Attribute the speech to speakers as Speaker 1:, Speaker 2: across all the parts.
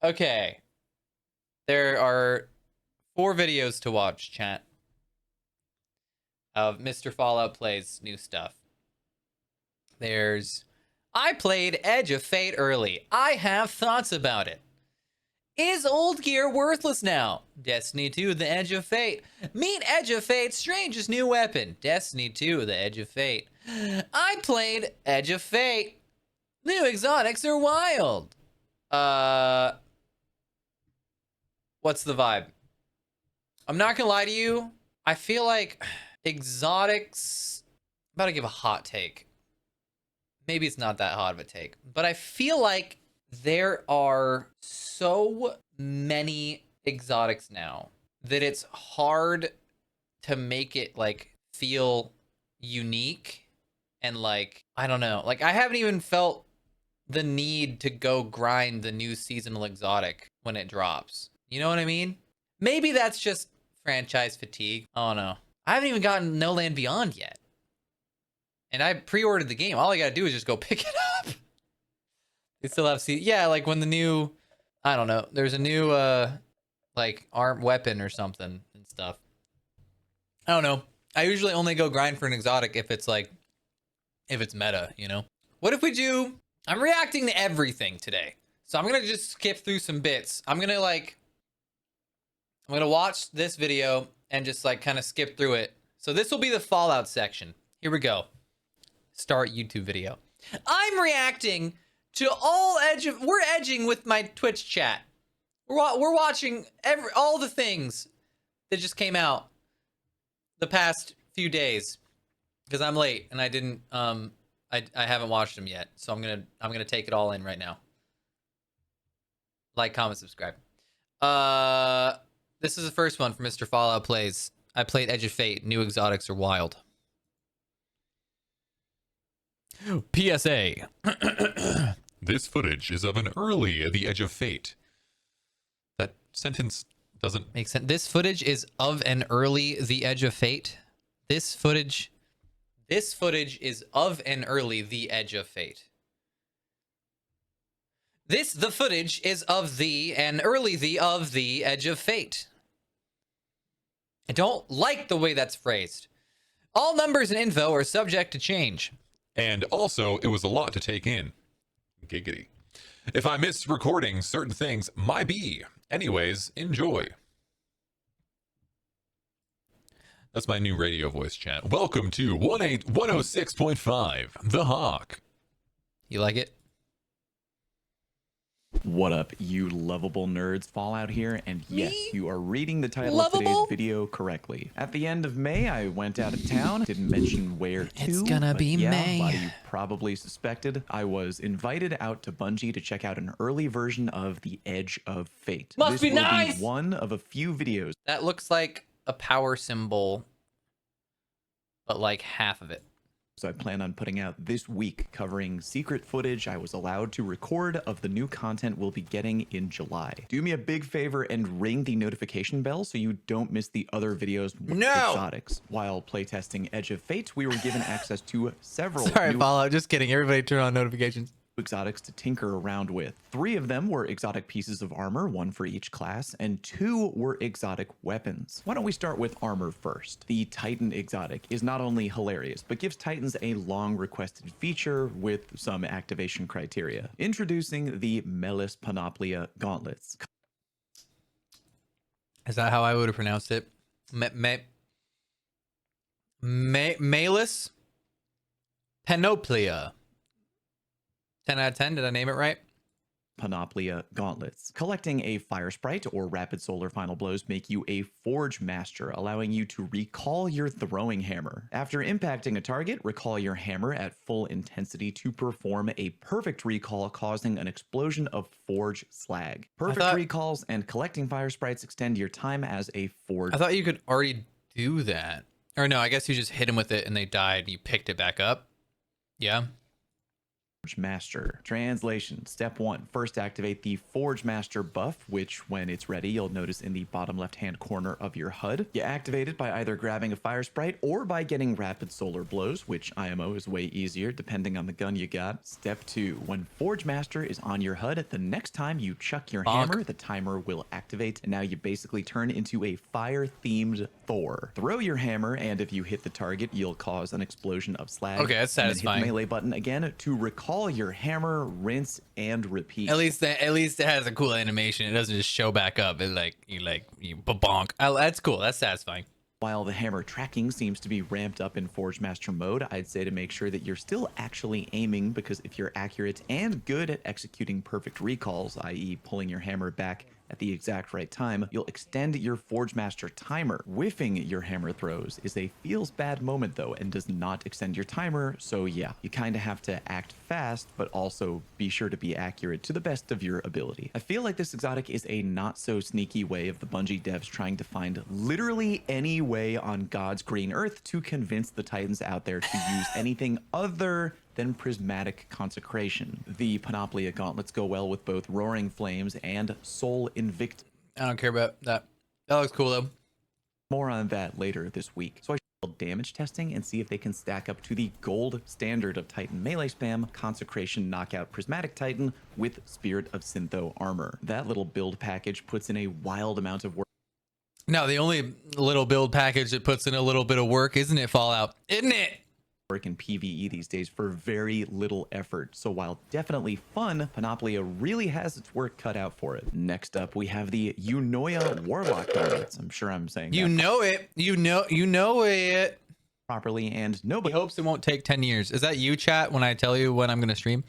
Speaker 1: Okay. There are 4 videos to watch, chat, of Mr. Fallout Plays new stuff. There's I played Edge of Fate early. I have thoughts about it. Is old gear worthless now? Destiny 2, The Edge of Fate. Meet Edge of Fate's strangest new weapon. Destiny 2, The Edge of Fate. I played Edge of Fate. New exotics are wild. What's the vibe? I'm not gonna lie to you. I feel like exotics. I'm about to give a hot take. Maybe it's not that hot of a take, but I feel like there are so many exotics now that it's hard to make it like feel unique and like, I don't know. Like I haven't even felt the need to go grind the new seasonal exotic when it drops. You know what I mean? Maybe that's just franchise fatigue. I don't know. I haven't even gotten No Land Beyond yet. And I pre-ordered the game. All I gotta do is just go pick it up. They still have yeah, like when the new, I don't know, there's a new like arm weapon or something and stuff. I don't know. I usually only go grind for an exotic if it's like, if it's meta, you know? What if we do, I'm reacting to everything today. So I'm gonna just skip through some bits. I'm gonna watch this video and just like kind of skip through it. So this will be the Fallout section. Here we go. Start YouTube video. I'm reacting to all we're edging with my Twitch chat. We're watching all the things that just came out the past few days because I'm late and I didn't I haven't watched them yet. So I'm gonna take it all in right now. Like, comment, subscribe. This is the first one for Mr. Fallout Plays. I played Edge of Fate. New exotics are wild. PSA.
Speaker 2: This footage is of an early The Edge of Fate. That sentence doesn't
Speaker 1: make sense. This footage is of an early The Edge of Fate. This footage is of an early The Edge of Fate. The footage is of an early the Edge of Fate. I don't like the way that's phrased. All numbers and info are subject to change.
Speaker 2: And also, it was a lot to take in. Giggity. If I missed recording certain things, my be. Anyways, enjoy. That's my new radio voice chat. Welcome to 106.5, The Hawk.
Speaker 1: You like it?
Speaker 3: What up, you lovable nerds? Fallout here, and yes, you are reading the title
Speaker 1: Lovable?
Speaker 3: of today's video correctly. At the end of May, I went out of town. Didn't mention where to.
Speaker 1: It's gonna be
Speaker 3: yeah,
Speaker 1: May.
Speaker 3: Like you probably suspected, I was invited out to Bungie to check out an early version of The Edge of Fate.
Speaker 1: Must
Speaker 3: this
Speaker 1: be
Speaker 3: will
Speaker 1: nice!
Speaker 3: Be one of a few videos.
Speaker 1: That looks like a power symbol, but like half of it.
Speaker 3: So I plan on putting out this week, covering secret footage I was allowed to record of the new content we'll be getting in July. Do me a big favor and ring the notification bell so you don't miss the other videos with exotics. While playtesting Edge of Fate, we were given access to several
Speaker 1: Sorry,
Speaker 3: new
Speaker 1: Fallout. Just kidding. Everybody turn on notifications.
Speaker 3: exotics to tinker around with. 3 of them were exotic pieces of armor, 1 for each class, and 2 were exotic weapons. Why don't we start with armor first? The Titan exotic is not only hilarious, but gives Titans a long requested feature with some activation criteria. Introducing the Melis Panoplia gauntlets.
Speaker 1: Is that how I would have pronounced it? Melis Panoplia. 10 out of 10. Did I name it right?
Speaker 3: Panoplia gauntlets. Collecting a fire sprite or rapid solar final blows make you a forge master, allowing you to recall your throwing hammer. After impacting a target, recall your hammer at full intensity to perform a perfect recall, causing an explosion of forge slag. Perfect recalls and collecting fire sprites extend your time as a forge.
Speaker 1: I thought you could already do that. Or no, I guess you just hit him with it and they died and you picked it back up. Yeah.
Speaker 3: Forge Master. Translation. Step 1. First activate the Forge Master buff, which when it's ready, you'll notice in the bottom left-hand corner of your HUD. You activate it by either grabbing a fire sprite or by getting rapid solar blows, which IMO is way easier depending on the gun you got. Step 2. When Forge Master is on your HUD, the next time you chuck your hammer, the timer will activate, and now you basically turn into a fire-themed Thor. Throw your hammer, and if you hit the target, you'll cause an explosion of slag.
Speaker 1: Okay, that's
Speaker 3: and then
Speaker 1: satisfying.
Speaker 3: hit the melee button again to recall your hammer, rinse, and repeat.
Speaker 1: At least it has a cool animation. It doesn't just show back up. It you bonk. That's cool. That's satisfying.
Speaker 3: While the hammer tracking seems to be ramped up in Forge Master mode, I'd say to make sure that you're still actually aiming, because if you're accurate and good at executing perfect recalls, i.e. pulling your hammer back at the exact right time, you'll extend your Forge Master timer. Whiffing your hammer throws is a feels bad moment though, and does not extend your timer, so yeah, you kind of have to act fast, but also be sure to be accurate to the best of your ability. I feel like this exotic is a not so sneaky way of the Bungie devs trying to find literally any way on God's green earth to convince the Titans out there to use anything other than prismatic consecration. The Panoplia gauntlets go well with both Roaring Flames and Soul Invictus.
Speaker 1: I don't care about that. That looks cool though.
Speaker 3: More on that later this week. So I should damage testing and see if they can stack up to the gold standard of Titan melee spam, Consecration Knockout Prismatic Titan with Spirit of Syntho armor. That little build package puts in a wild amount of work.
Speaker 1: No, the only little build package that puts in a little bit of work, isn't it, Fallout? Isn't it?
Speaker 3: In PvE these days for very little effort. So while definitely fun, Panoplia really has its work cut out for it. Next up, we have the Eunoia Warlock gauntlets. I'm sure I'm saying
Speaker 1: you
Speaker 3: that
Speaker 1: know it. You know it.
Speaker 3: properly, and
Speaker 1: He
Speaker 3: nobody
Speaker 1: hopes it won't take 10 years. Is that you, chat, when I tell you when I'm going to stream?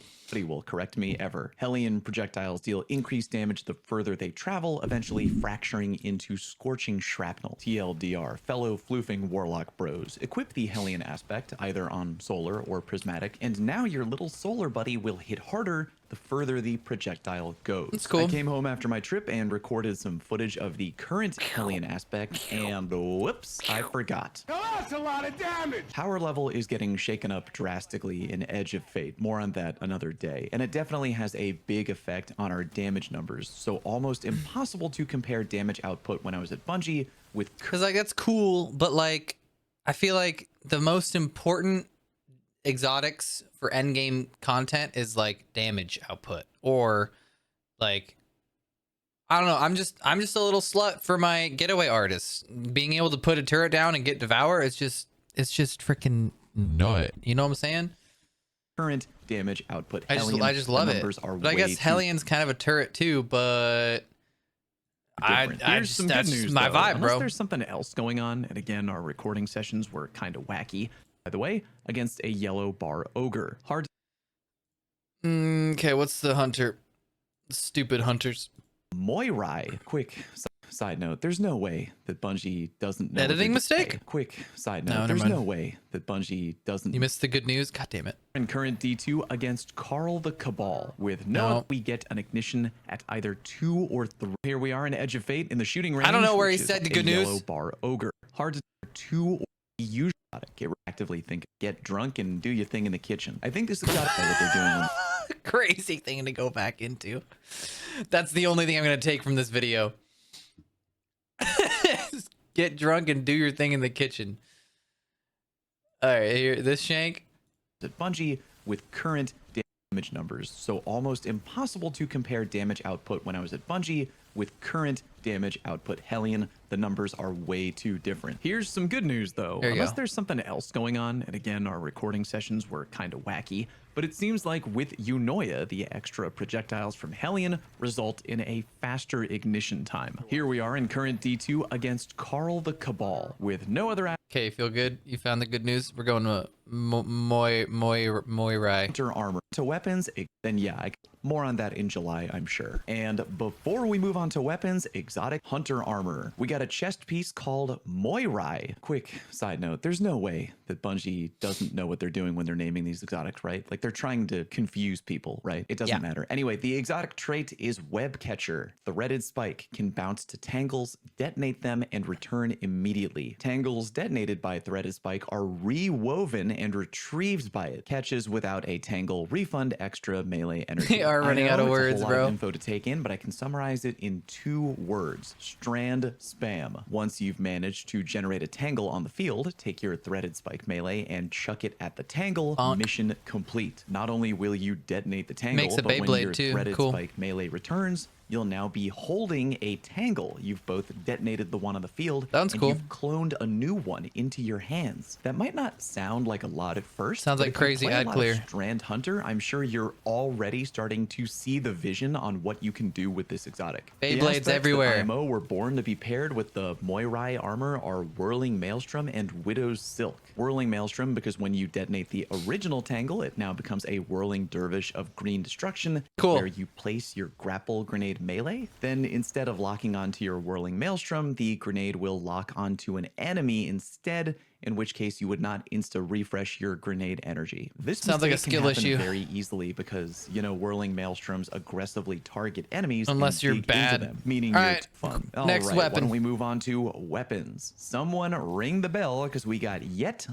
Speaker 3: will correct me ever. Hellion projectiles deal increased damage the further they travel, eventually fracturing into scorching shrapnel. TLDR, fellow floofing warlock bros. Equip the Hellion aspect either on solar or prismatic, and now your little solar buddy will hit harder the further the projectile goes.
Speaker 1: That's cool.
Speaker 3: I came home after my trip and recorded some footage of the current Hellion aspect, and whoops, I forgot.
Speaker 4: Oh, that's a lot of damage!
Speaker 3: Power level is getting shaken up drastically in Edge of Fate. More on that another day. And it definitely has a big effect on our damage numbers, so almost impossible to compare damage output when I was at Bungie with...
Speaker 1: Because, like, that's cool, but, like, I feel like the most important exotics for endgame content is, like, damage output. Or, like... I don't know. I'm just a little slut for my getaway artists. Being able to put a turret down and get devour, it's just freaking nut. You know what I'm saying?
Speaker 3: Current damage output.
Speaker 1: I just love it. But I guess Hellion's kind of a turret too, but
Speaker 3: Here's some good
Speaker 1: that's
Speaker 3: news,
Speaker 1: my
Speaker 3: though.
Speaker 1: vibe,
Speaker 3: Unless
Speaker 1: bro.
Speaker 3: there's something else going on, and again, our recording sessions were kind of wacky. By the way, against a yellow bar ogre. Hard.
Speaker 1: Okay, what's the hunter? Stupid hunters.
Speaker 3: Moirai. Quick side note, there's no way that Bungie doesn't know.
Speaker 1: Editing mistake?
Speaker 3: Quick side
Speaker 1: No,
Speaker 3: note,
Speaker 1: never
Speaker 3: there's
Speaker 1: mind.
Speaker 3: no way that Bungie doesn't.
Speaker 1: You missed the good news. God damn it.
Speaker 3: In current D2 against Carl the Cabal. With no, we get an ignition at either 2 or 3. Here we are in Edge of Fate in the shooting range.
Speaker 1: I don't know where he
Speaker 3: which is
Speaker 1: said the
Speaker 3: a
Speaker 1: good news.
Speaker 3: Yellow bar ogre. Hard to 2 or use. Get actively think. Get drunk and do your thing in the kitchen. I think this is got to what they're doing.
Speaker 1: Crazy thing to go back into. That's the only thing I'm gonna take from this video. Just get drunk and do your thing in the kitchen. All right, here, this shank.
Speaker 3: At Bungie with current damage numbers, so almost impossible to compare damage output when I was at Bungie with current damage output. Hellion, the numbers are way too different. Here's some good news though.
Speaker 1: There you
Speaker 3: Unless
Speaker 1: go.
Speaker 3: there's something else going on, and again, our recording sessions were kind of wacky, but it seems like with Eunoia, the extra projectiles from Hellion result in a faster ignition time. Here we are in current D2 against Carl the Cabal with no other
Speaker 1: Okay, feel good? You found the good news? We're going to Moirai.
Speaker 3: armor to weapons, then yeah, More on that in July, I'm sure. And before we move on to weapons, exotic hunter armor. We got a chest piece called Moirai. Quick side note, there's no way that Bungie doesn't know what they're doing when they're naming these exotics, right? Like they're trying to confuse people, right? It doesn't matter. Anyway, the exotic trait is Web Catcher. The threaded spike can bounce to tangles, detonate them, and return immediately. Tangles detonated by threaded spike are rewoven and retrieved by it. Catches without a tangle refund extra melee energy.
Speaker 1: We are running out of words,
Speaker 3: it's a lot
Speaker 1: bro.
Speaker 3: of info to take in, but I can summarize it in 2 words. Strand spam. Once you've managed to generate a tangle on the field, take your threaded spike melee and chuck it at the tangle.
Speaker 1: Bonk.
Speaker 3: Mission complete. Not only will you detonate the tangle,
Speaker 1: Makes a
Speaker 3: but when
Speaker 1: Beyblade
Speaker 3: your
Speaker 1: too.
Speaker 3: threaded
Speaker 1: Cool.
Speaker 3: spike melee returns, you'll now be holding a tangle. You've both detonated the one on the field,
Speaker 1: Sounds
Speaker 3: and
Speaker 1: cool.
Speaker 3: you've cloned a new one into your hands. That might not sound like a lot at first.
Speaker 1: Sounds
Speaker 3: but
Speaker 1: like
Speaker 3: if you
Speaker 1: crazy
Speaker 3: play a
Speaker 1: ad
Speaker 3: lot of
Speaker 1: clear.
Speaker 3: Strand Hunter, I'm sure you're already starting to see the vision on what you can do with this exotic. The
Speaker 1: Beyblades
Speaker 3: aspects that
Speaker 1: everywhere.
Speaker 3: IMO were born to be paired with the Moirai armor are Whirling Maelstrom and Widow's Silk. Whirling Maelstrom because when you detonate the original tangle, it now becomes a Whirling Dervish of Green Destruction,
Speaker 1: Cool.
Speaker 3: where you place your grapple grenade melee. Then instead of locking onto your Whirling Maelstrom, the grenade will lock onto an enemy instead, in which case you would not insta-refresh your grenade energy. This
Speaker 1: Sounds like a
Speaker 3: mistake
Speaker 1: skill
Speaker 3: can happen
Speaker 1: issue.
Speaker 3: very easily because, you know, Whirling Maelstroms aggressively target enemies
Speaker 1: Unless
Speaker 3: and
Speaker 1: you're
Speaker 3: dig
Speaker 1: bad.
Speaker 3: into them, meaning
Speaker 1: All
Speaker 3: you're
Speaker 1: right,
Speaker 3: fun.
Speaker 1: next
Speaker 3: All right, why
Speaker 1: weapon.
Speaker 3: don't we move on to weapons? Someone ring the bell because we got yet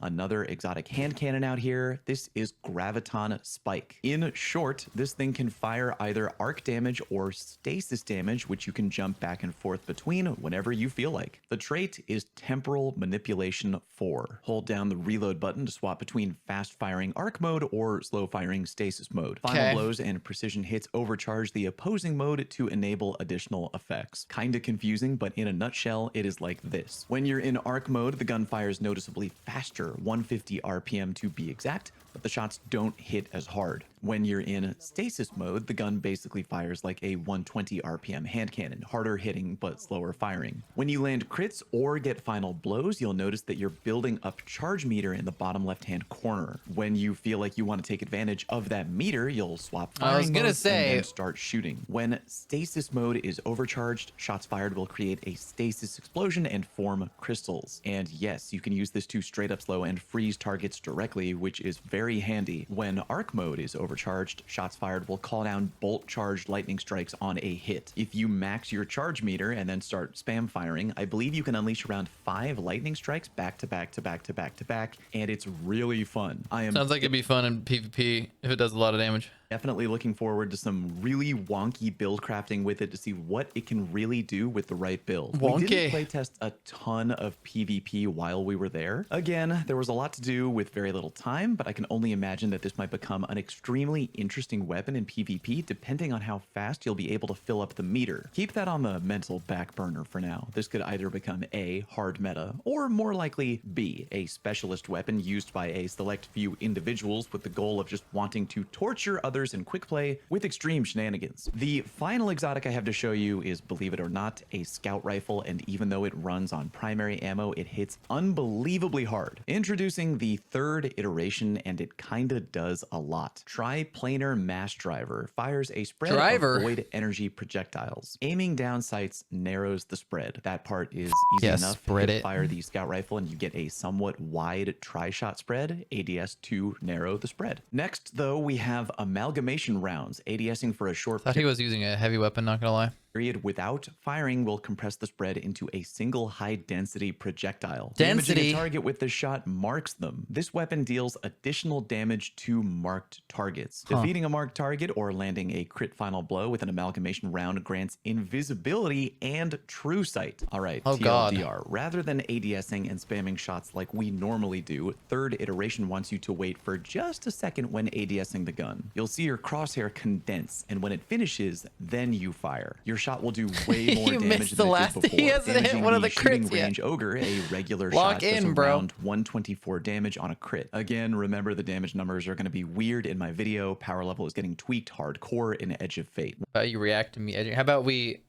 Speaker 3: another exotic hand cannon out here. This is Graviton Spike. In short, this thing can fire either arc damage or stasis damage, which you can jump back and forth between whenever you feel like. The trait is Temporal Manipulation 4. Hold down the reload button to swap between fast firing arc mode or slow firing stasis mode. Final
Speaker 1: Okay.
Speaker 3: blows and precision hits overcharge the opposing mode to enable additional effects. Kinda confusing, but in a nutshell, it is like this. When you're in arc mode, the gun fires noticeably faster, 150 RPM to be exact, but the shots don't hit as hard. When you're in stasis mode, the gun basically fires like a 120 RPM hand cannon, harder hitting but slower firing. When you land crits or get final blows, you'll notice that you're building up charge meter in the bottom left-hand corner. When you feel like you want to take advantage of that meter, you'll swap firing
Speaker 1: I was gonna
Speaker 3: modes and
Speaker 1: say-
Speaker 3: then start shooting. When stasis mode is overcharged, shots fired will create a stasis explosion and form crystals. And yes, you can use this to straight up slow and freeze targets directly, which is very handy. When arc mode is overcharged, shots fired will call down bolt charged lightning strikes on a hit. If you max your charge meter and then start spam firing, I believe you can unleash around 5 lightning strikes back to back to back to back to back, and it's really fun. I am
Speaker 1: Sounds like it'd be fun in PvP if it does a lot of damage.
Speaker 3: definitely looking forward to some really wonky build crafting with it to see what it can really do with the right build. We
Speaker 1: Wonky.
Speaker 3: didn't playtest a ton of PvP while we were there. Again, there was a lot to do with very little time, but I can only imagine that this might become an extremely interesting weapon in PvP depending on how fast you'll be able to fill up the meter. Keep that on the mental back burner for now. This could either become A, hard meta, or more likely B, a specialist weapon used by a select few individuals with the goal of just wanting to torture others in quick play with extreme shenanigans. The final exotic I have to show you is, believe it or not, a scout rifle, and even though it runs on primary ammo, it hits unbelievably hard. Introducing the 3rd iteration, and it kinda does a lot. Triplanar Mass Driver fires a spread
Speaker 1: Driver?
Speaker 3: of void energy projectiles. Aiming down sights narrows the spread. That part is easy
Speaker 1: Yes,
Speaker 3: enough.
Speaker 1: spread
Speaker 3: Hit
Speaker 1: it.
Speaker 3: fire the scout rifle and you get a somewhat wide tri-shot spread, ADS to narrow the spread. Next, though, we have amalgamation rounds, ADSing for a short
Speaker 1: Thought he was using a heavy weapon, not gonna lie.
Speaker 3: period without firing will compress the spread into a single high-density projectile.
Speaker 1: Density?
Speaker 3: Damaging a target with this shot marks them. This weapon deals additional damage to marked targets. Defeating a marked target or landing a crit final blow with an amalgamation round grants invisibility and true sight. All right,
Speaker 1: Oh, God.
Speaker 3: TLDR. Rather than ADSing and spamming shots like we normally do, 3rd iteration wants you to wait for just a second when ADSing the gun. You'll see your crosshair condense, and when it finishes, then you fire. Your shot will do way more
Speaker 1: You
Speaker 3: damage
Speaker 1: missed
Speaker 3: than
Speaker 1: the
Speaker 3: it
Speaker 1: last-
Speaker 3: did before.
Speaker 1: he hasn't hit
Speaker 3: damaging
Speaker 1: one of the
Speaker 3: shooting
Speaker 1: crits yet.
Speaker 3: range ogre, a regular
Speaker 1: Lock
Speaker 3: shot does
Speaker 1: in, bro.
Speaker 3: around 124 damage on a crit. Again, remember the damage numbers are going to be weird in my video. Power level is getting tweaked hardcore in Edge of Fate.
Speaker 1: How about you react to me edging? How about we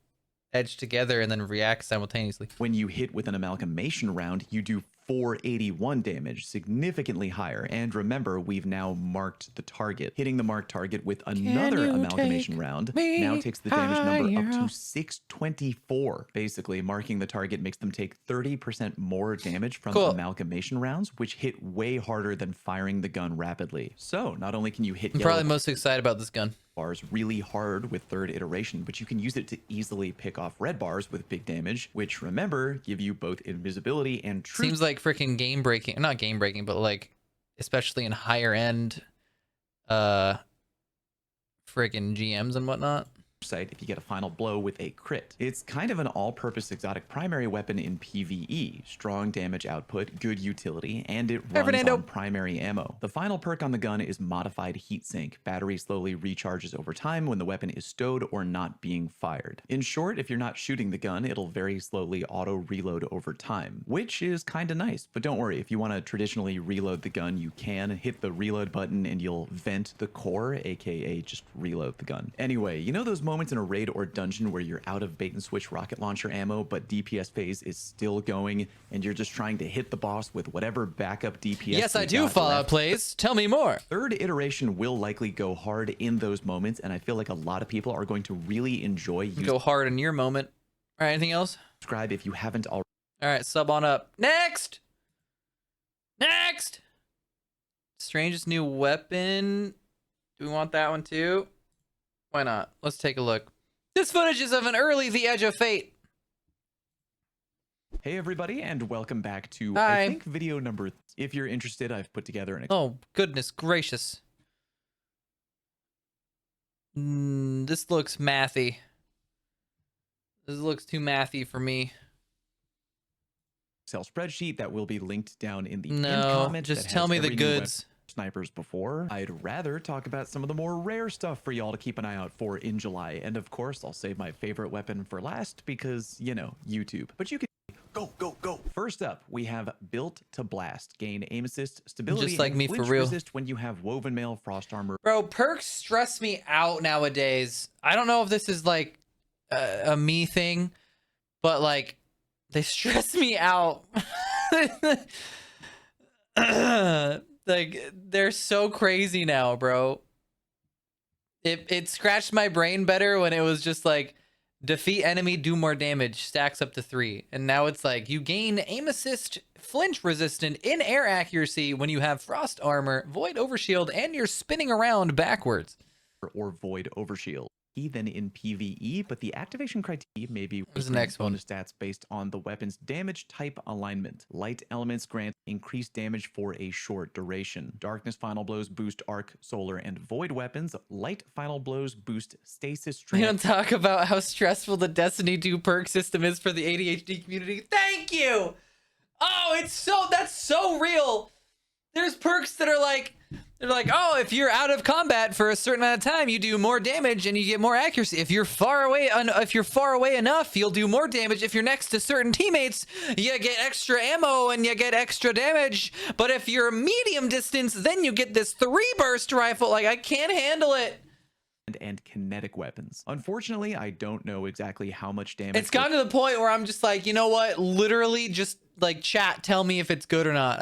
Speaker 1: edge together and then react simultaneously?
Speaker 3: When you hit with an amalgamation round, you do 481 damage, significantly higher. And remember, we've now marked the target. Hitting the marked target with another amalgamation round now takes the damage number up to 624. Basically, marking the target makes them take 30% more damage from amalgamation rounds, which hit way harder than firing the gun rapidly. So not only can you hit
Speaker 1: I'm probably most excited about this gun.
Speaker 3: Bars really hard with third iteration, but you can use it to easily pick off red bars with big damage, which remember give you both invisibility and truth.
Speaker 1: Seems like freaking game breaking, not game breaking, but like especially in higher end freaking GMs and whatnot.
Speaker 3: If you get a final blow with a crit. It's kind of an all-purpose exotic primary weapon in PvE. Strong damage output, good utility, and it runs on primary ammo. The final perk on the gun is modified heatsink. Battery slowly recharges over time when the weapon is stowed or not being fired. In short, if you're not shooting the gun, it'll very slowly auto-reload over time, which is kind of nice. But don't worry, if you want to traditionally reload the gun, you can hit the reload button and you'll vent the core, aka just reload the gun. Anyway, you know those moments in a raid or dungeon where you're out of bait and switch rocket launcher ammo, but DPS phase is still going and you're just trying to hit the boss with whatever backup DPS?
Speaker 1: Yes, I do. Fallout plays. Tell me more.
Speaker 3: Third iteration will likely go hard in those moments, and I feel like a lot of people are going to really enjoy using
Speaker 1: go hard in your moment. All right, anything else?
Speaker 3: Subscribe if you haven't already.
Speaker 1: All right, sub on up. Next. Strangest new weapon. Do we want that one too? Why not? Let's take a look. This footage is of an early The Edge of Fate.
Speaker 3: Hey everybody, and welcome back to
Speaker 1: Hi.
Speaker 3: I think video number. If you're interested, I've put together an.
Speaker 1: Oh goodness gracious! This looks mathy. This looks too mathy for me.
Speaker 3: Excel spreadsheet that will be linked down in the
Speaker 1: no,
Speaker 3: pinned comment.
Speaker 1: Just tell me the goods.
Speaker 3: Snipers before. I'd rather talk about some of the more rare stuff for y'all to keep an eye out for in July. And of course, I'll save my favorite weapon for last because, you know, YouTube. But you can go. First up, we have Built to Blast. Gain aim assist, stability,
Speaker 1: just like
Speaker 3: and
Speaker 1: me for
Speaker 3: flinch
Speaker 1: real.
Speaker 3: resist when you have woven mail, frost armor.
Speaker 1: Bro, perks stress me out nowadays. I don't know if this is like a me thing, but like they stress me out. Like they're so crazy now, bro. It scratched my brain better when it was just like defeat enemy, do more damage, stacks up to 3. And now it's like you gain aim assist, flinch resistant, in air accuracy when you have frost armor, void overshield, and you're spinning around backwards.
Speaker 3: Or void overshield. Than in PvE, but the activation criteria may be
Speaker 1: the next one.
Speaker 3: bonus stats based on the weapon's damage type alignment. Light elements grant increased damage for a short duration. Darkness final blows boost arc, solar, and void weapons. Light final blows boost stasis
Speaker 1: We
Speaker 3: strength.
Speaker 1: don't talk about how stressful the Destiny 2 perk system is for the ADHD community. Thank you. Oh, that's so real. There's perks that are like, they're like, oh, if you're out of combat for a certain amount of time, you do more damage and you get more accuracy. If you're far away enough, you'll do more damage. If you're next to certain teammates, you get extra ammo and you get extra damage. But if you're medium distance, then you get this 3-burst rifle. Like, I can't handle it.
Speaker 3: And kinetic weapons. Unfortunately, I don't know exactly how much damage.
Speaker 1: It's gotten to the point where I'm just like, you know what? Literally just like chat, tell me if it's good or not.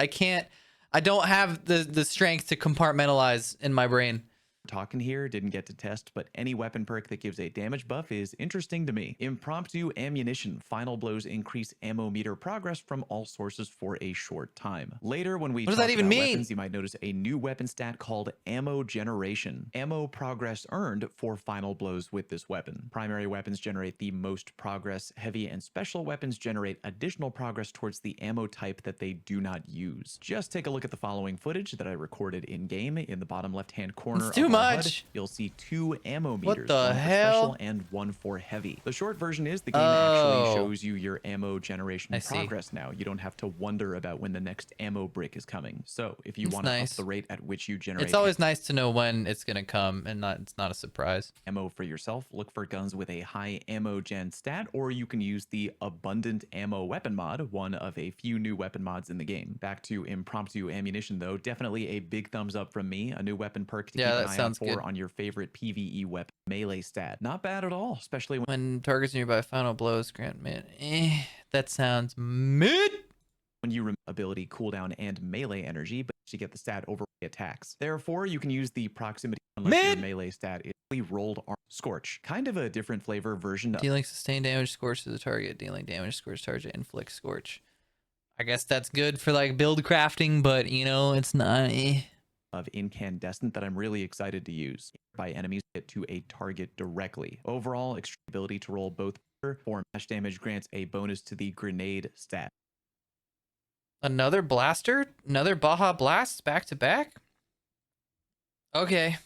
Speaker 1: I don't have the strength to compartmentalize in my brain.
Speaker 3: Talking here, didn't get to test, but any weapon perk that gives a damage buff is interesting to me. Impromptu ammunition. Final blows increase ammo meter progress from all sources for a short time. Later, when we
Speaker 1: what does that even mean?
Speaker 3: Weapons, you might notice a new weapon stat called ammo generation. Ammo progress earned for final blows with this weapon. Primary weapons generate the most progress. Heavy and special weapons generate additional progress towards the ammo type that they do not use. Just take a look at the following footage that I recorded in game. In the bottom left-hand corner.
Speaker 1: It's too much.
Speaker 3: You'll see 2 ammo meters,
Speaker 1: what the
Speaker 3: one
Speaker 1: hell?
Speaker 3: for special and one for heavy. The short version is the game actually shows you your ammo generation progress now. You don't have to wonder about when the next ammo brick is coming. So if you want to up the rate at which you generate,
Speaker 1: it's always nice to know when it's gonna come and it's not a surprise.
Speaker 3: Ammo for yourself, look for guns with a high ammo gen stat, or you can use the abundant ammo weapon mod, one of a few new weapon mods in the game. Back to impromptu ammunition though, definitely a big thumbs up from me. A new weapon perk to keep an eye out for on your favorite PvE weapon. Melee stat. Not bad at all, especially when
Speaker 1: targets nearby final blows grant mid. That sounds mid.
Speaker 3: when you remove ability cooldown and melee energy, but to get the stat over attacks. Therefore, you can use the proximity unless your melee stat is rolled arm. Scorch, kind of a different flavor version of
Speaker 1: Dealing sustained damage, scorch to the target. Dealing damage, scorch target, inflict scorch. I guess that's good for like build crafting, but you know, it's not.
Speaker 3: Of incandescent that I'm really excited to use by enemies get to a target directly. Overall, extreme ability to roll both for mash damage grants a bonus to the grenade stat.
Speaker 1: Another blaster? Another Baja Blast back to back? Okay.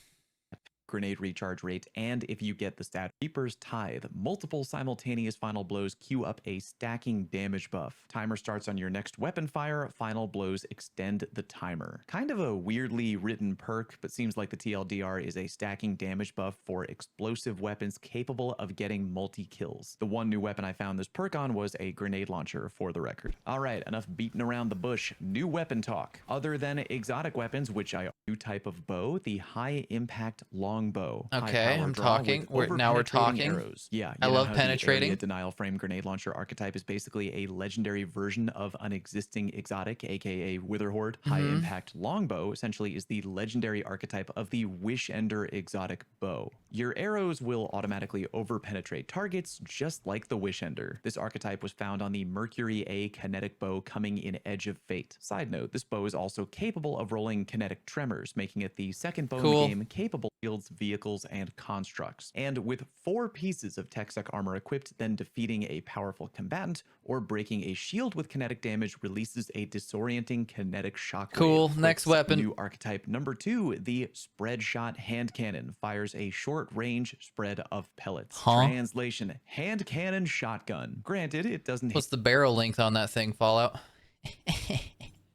Speaker 3: Grenade recharge rate, and if you get the stat Reaper's Tithe, multiple simultaneous final blows queue up a stacking damage buff. Timer starts on your next weapon fire, final blows extend the timer. Kind of a weirdly written perk, but seems like the TLDR is a stacking damage buff for explosive weapons capable of getting multi-kills. The one new weapon I found this perk on was a grenade launcher, for the record. Alright, enough beating around the bush. New weapon talk. Other than exotic weapons, which I new type of bow, the high impact long bow.
Speaker 1: Okay, I'm talking. Now we're talking.
Speaker 3: Arrows. Yeah,
Speaker 1: I love
Speaker 3: how
Speaker 1: penetrating.
Speaker 3: The area denial frame grenade launcher archetype is basically a legendary version of an existing exotic, aka Witherhoard. High impact longbow essentially is the legendary archetype of the Wish Ender exotic bow. Your arrows will automatically over-penetrate targets, just like the Wish Ender. This archetype was found on the Mercury A kinetic bow coming in Edge of Fate. Side note, this bow is also capable of rolling kinetic tremors, making it the second bow in the game capable of shields, vehicles, and constructs. And with 4 pieces of TechSec armor equipped, then defeating a powerful combatant or breaking a shield with kinetic damage releases a disorienting kinetic shockwave.
Speaker 1: Cool. Next weapon.
Speaker 3: New archetype number 2, the spread shot hand cannon, fires a short range spread of pellets. Translation: hand cannon shotgun. Granted, it doesn't
Speaker 1: What's the barrel length on that thing, Fallout?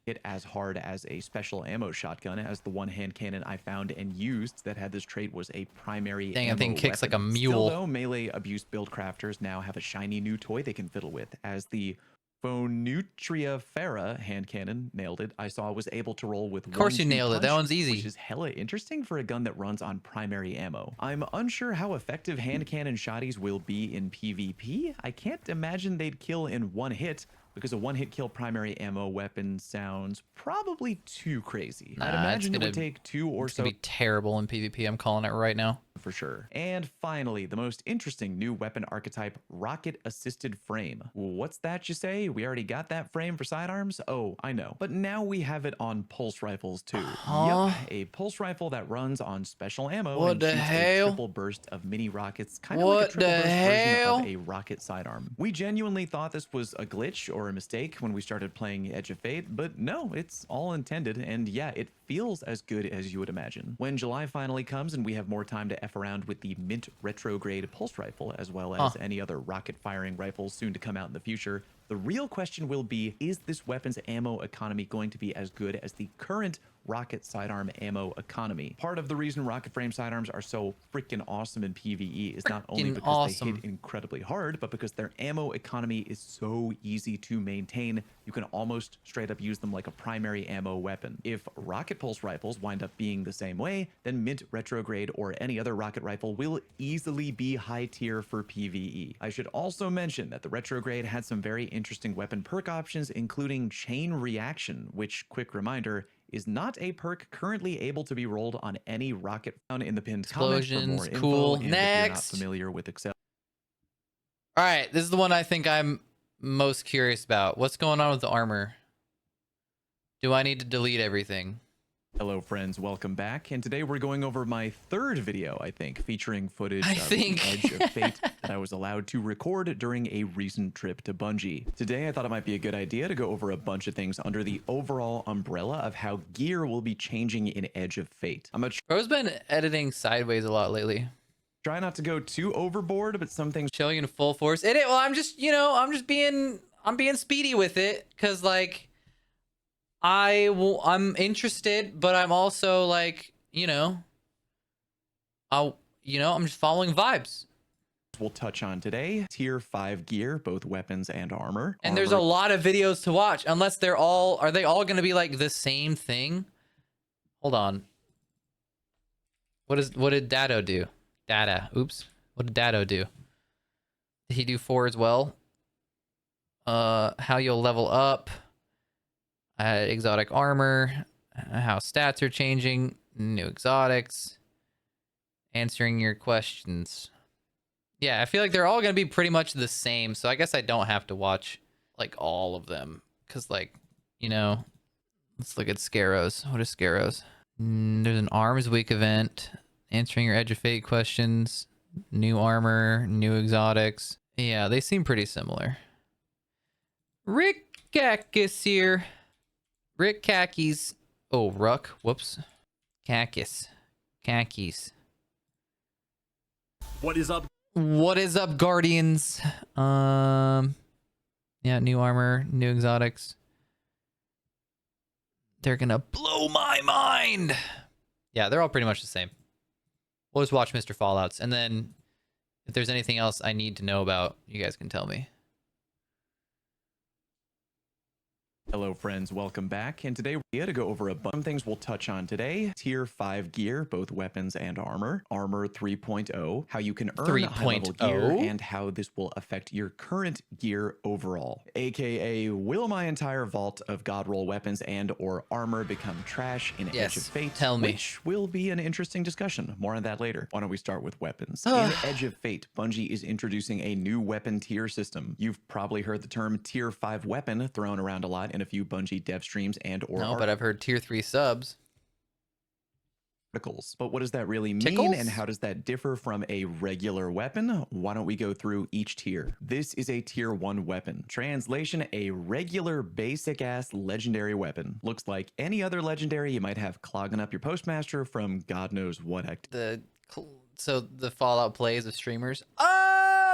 Speaker 3: hit as hard as a special ammo shotgun, as the one hand cannon I found and used that had this trait was a primary
Speaker 1: Dang,
Speaker 3: ammo
Speaker 1: that thing kicks
Speaker 3: weapon.
Speaker 1: like a mule.
Speaker 3: Still though, melee abuse build crafters now have a shiny new toy they can fiddle with, as the Phonutria Farah hand cannon, nailed it, I saw was able to roll with
Speaker 1: Of course you
Speaker 3: 1-2
Speaker 1: nailed it. That
Speaker 3: punch,
Speaker 1: one's easy.
Speaker 3: which is hella interesting for a gun that runs on primary ammo. I'm unsure how effective hand cannon shotties will be in PvP. I can't imagine they'd kill in one hit, because a one-hit kill primary ammo weapon sounds probably too crazy. I'd imagine it would take 2 or so.
Speaker 1: It's gonna be terrible in PvP. I'm calling it right now.
Speaker 3: For sure. And finally, the most interesting new weapon archetype, rocket assisted frame. What's that, you say? We already got that frame for sidearms? Oh, I know. But now we have it on pulse rifles too. Yup, a pulse rifle that runs on special ammo
Speaker 1: What
Speaker 3: and
Speaker 1: the
Speaker 3: shoots
Speaker 1: hell?
Speaker 3: a triple burst of mini rockets, kind of like a triple burst version of a rocket sidearm. We genuinely thought this was a glitch or a mistake when we started playing Edge of Fate, but no, it's all intended, and yeah, it feels as good as you would imagine. When July finally comes and we have more time to F around with the Mint retrograde pulse rifle, as well as any other rocket firing rifles soon to come out in the future, the real question will be, is this weapon's ammo economy going to be as good as the current rocket sidearm ammo economy? Part of the reason rocket frame sidearms are so freaking awesome in PvE is not only because they hit incredibly hard, but because their ammo economy is so easy to maintain. You can almost straight up use them like a primary ammo weapon. If rocket pulse rifles wind up being the same way, then Mint retrograde or any other rocket rifle will easily be high tier for PvE. I should also mention that the retrograde had some very interesting weapon perk options, including chain reaction, which, quick reminder, is not a perk currently able to be rolled on any rocket. Found in the pinned comment for more info.
Speaker 1: Cool.
Speaker 3: And
Speaker 1: Next.
Speaker 3: if you're not familiar with Excel.
Speaker 1: All right, this is the one I think I'm most curious about. What's going on with the armor? Do I need to delete everything?
Speaker 3: Hello friends, welcome back, and today we're going over my 3rd video, I think, featuring footage of the Edge of Fate that I was allowed to record during a recent trip to Bungie. Today I thought it might be a good idea to go over a bunch of things under the overall umbrella of how gear will be changing in Edge of Fate. I'm gonna
Speaker 1: Bro's been editing sideways a lot lately.
Speaker 3: try not to go too overboard, but some things
Speaker 1: Showing in full force. Well, I'm just, I'm being speedy with it, because like I'm interested, but I'm also like, I'm just following vibes.
Speaker 3: we'll touch on today. Tier 5 gear, both weapons and armor.
Speaker 1: And there's a lot of videos to watch, unless are they all going to be like the same thing? Hold on. What did Dado do? Oops. What did Dado do? Did he do 4 as well? How you'll level up. Exotic armor, how stats are changing, new exotics, answering your questions. Yeah, I feel like they're all going to be pretty much the same. So I guess I don't have to watch like all of them. Because like, you know, let's look at Scarrows. What is Scarrows? There's an Arms Week event. Answering your Edge of Fate questions. New armor, new exotics. Yeah, they seem pretty similar. Rick Kakis here. Rick Kakis. Oh, Ruck. Whoops. Kakis. Kakis.
Speaker 4: What is up?
Speaker 1: What is up, Guardians? Yeah, new armor, new exotics. They're gonna blow my mind. Yeah, they're all pretty much the same. We'll just watch Mr. Fallouts, and then if there's anything else I need to know about, you guys can tell me.
Speaker 3: Hello friends, welcome back, and today we're here to go over a bunch of things we'll touch on today. Tier 5 gear, both weapons and armor. Armor 3.0, how you can earn high-level gear, and how this will affect your current gear overall. AKA, will my entire vault of god roll weapons and or armor become trash in Edge of Fate?
Speaker 1: Tell me.
Speaker 3: Which will be an interesting discussion. More on that later. Why don't we start with weapons? In Edge of Fate, Bungie is introducing a new weapon tier system. You've probably heard the term Tier 5 weapon thrown around a lot in a few Bungie dev streams and or
Speaker 1: no, but I've heard Tier 3 subs.
Speaker 3: Articles. But what does that really mean,
Speaker 1: Tickles?
Speaker 3: and how does that differ from a regular weapon? Why don't we go through each tier? This is a Tier 1 weapon. Translation, a regular basic ass legendary weapon. Looks like any other legendary you might have clogging up your postmaster from God knows what
Speaker 1: So the Fallout plays of streamers.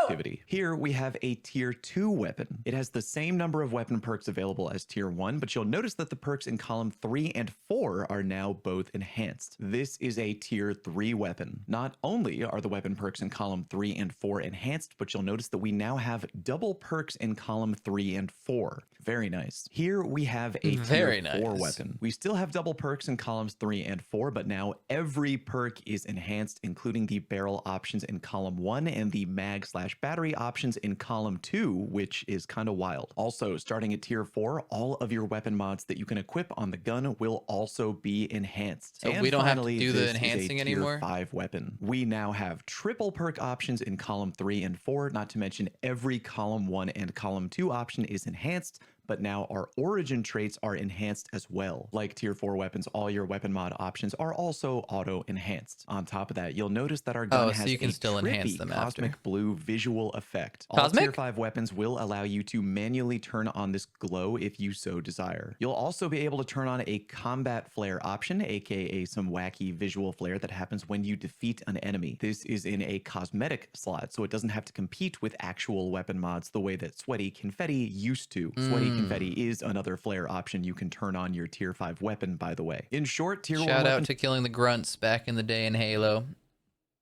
Speaker 3: activity. Here we have a Tier 2 weapon. It has the same number of weapon perks available as Tier 1, but you'll notice that the perks in column 3 and 4 are now both enhanced. This is a Tier 3 weapon. Not only are the weapon perks in column 3 and 4 enhanced, but you'll notice that we now have double perks in column 3 and 4. Very nice. Here we have a Tier 4 weapon. We still have double perks in columns 3 and 4, but now every perk is enhanced, including the barrel options in column 1 and the mag/battery options in column 2, which is kind of wild. Also, starting at Tier 4, all of your weapon mods that you can equip on the gun will also be enhanced.
Speaker 1: So
Speaker 3: and
Speaker 1: we don't
Speaker 3: finally,
Speaker 1: have to do the
Speaker 3: this is
Speaker 1: enhancing
Speaker 3: a Tier
Speaker 1: anymore?
Speaker 3: 5 weapon. We now have triple perk options in column 3 and 4, not to mention every column 1 and column 2 option is enhanced, but now our origin traits are enhanced as well. Like Tier 4 weapons, all your weapon mod options are also auto-enhanced. On top of that, you'll notice that our gun has
Speaker 1: so you can
Speaker 3: a
Speaker 1: still enhance
Speaker 3: trippy
Speaker 1: them
Speaker 3: cosmic
Speaker 1: after.
Speaker 3: blue visual effect. All
Speaker 1: Cosmic?
Speaker 3: Tier 5 weapons will allow you to manually turn on this glow if you so desire. You'll also be able to turn on a combat flare option, aka some wacky visual flare that happens when you defeat an enemy. This is in a cosmetic slot, so it doesn't have to compete with actual weapon mods the way that Sweaty Confetti used to. Sweaty Confetti is another flare option you can turn on your Tier 5 weapon, by the way. In short, Tier 1
Speaker 1: Shout out
Speaker 3: weapons
Speaker 1: to killing the grunts back in the day in Halo.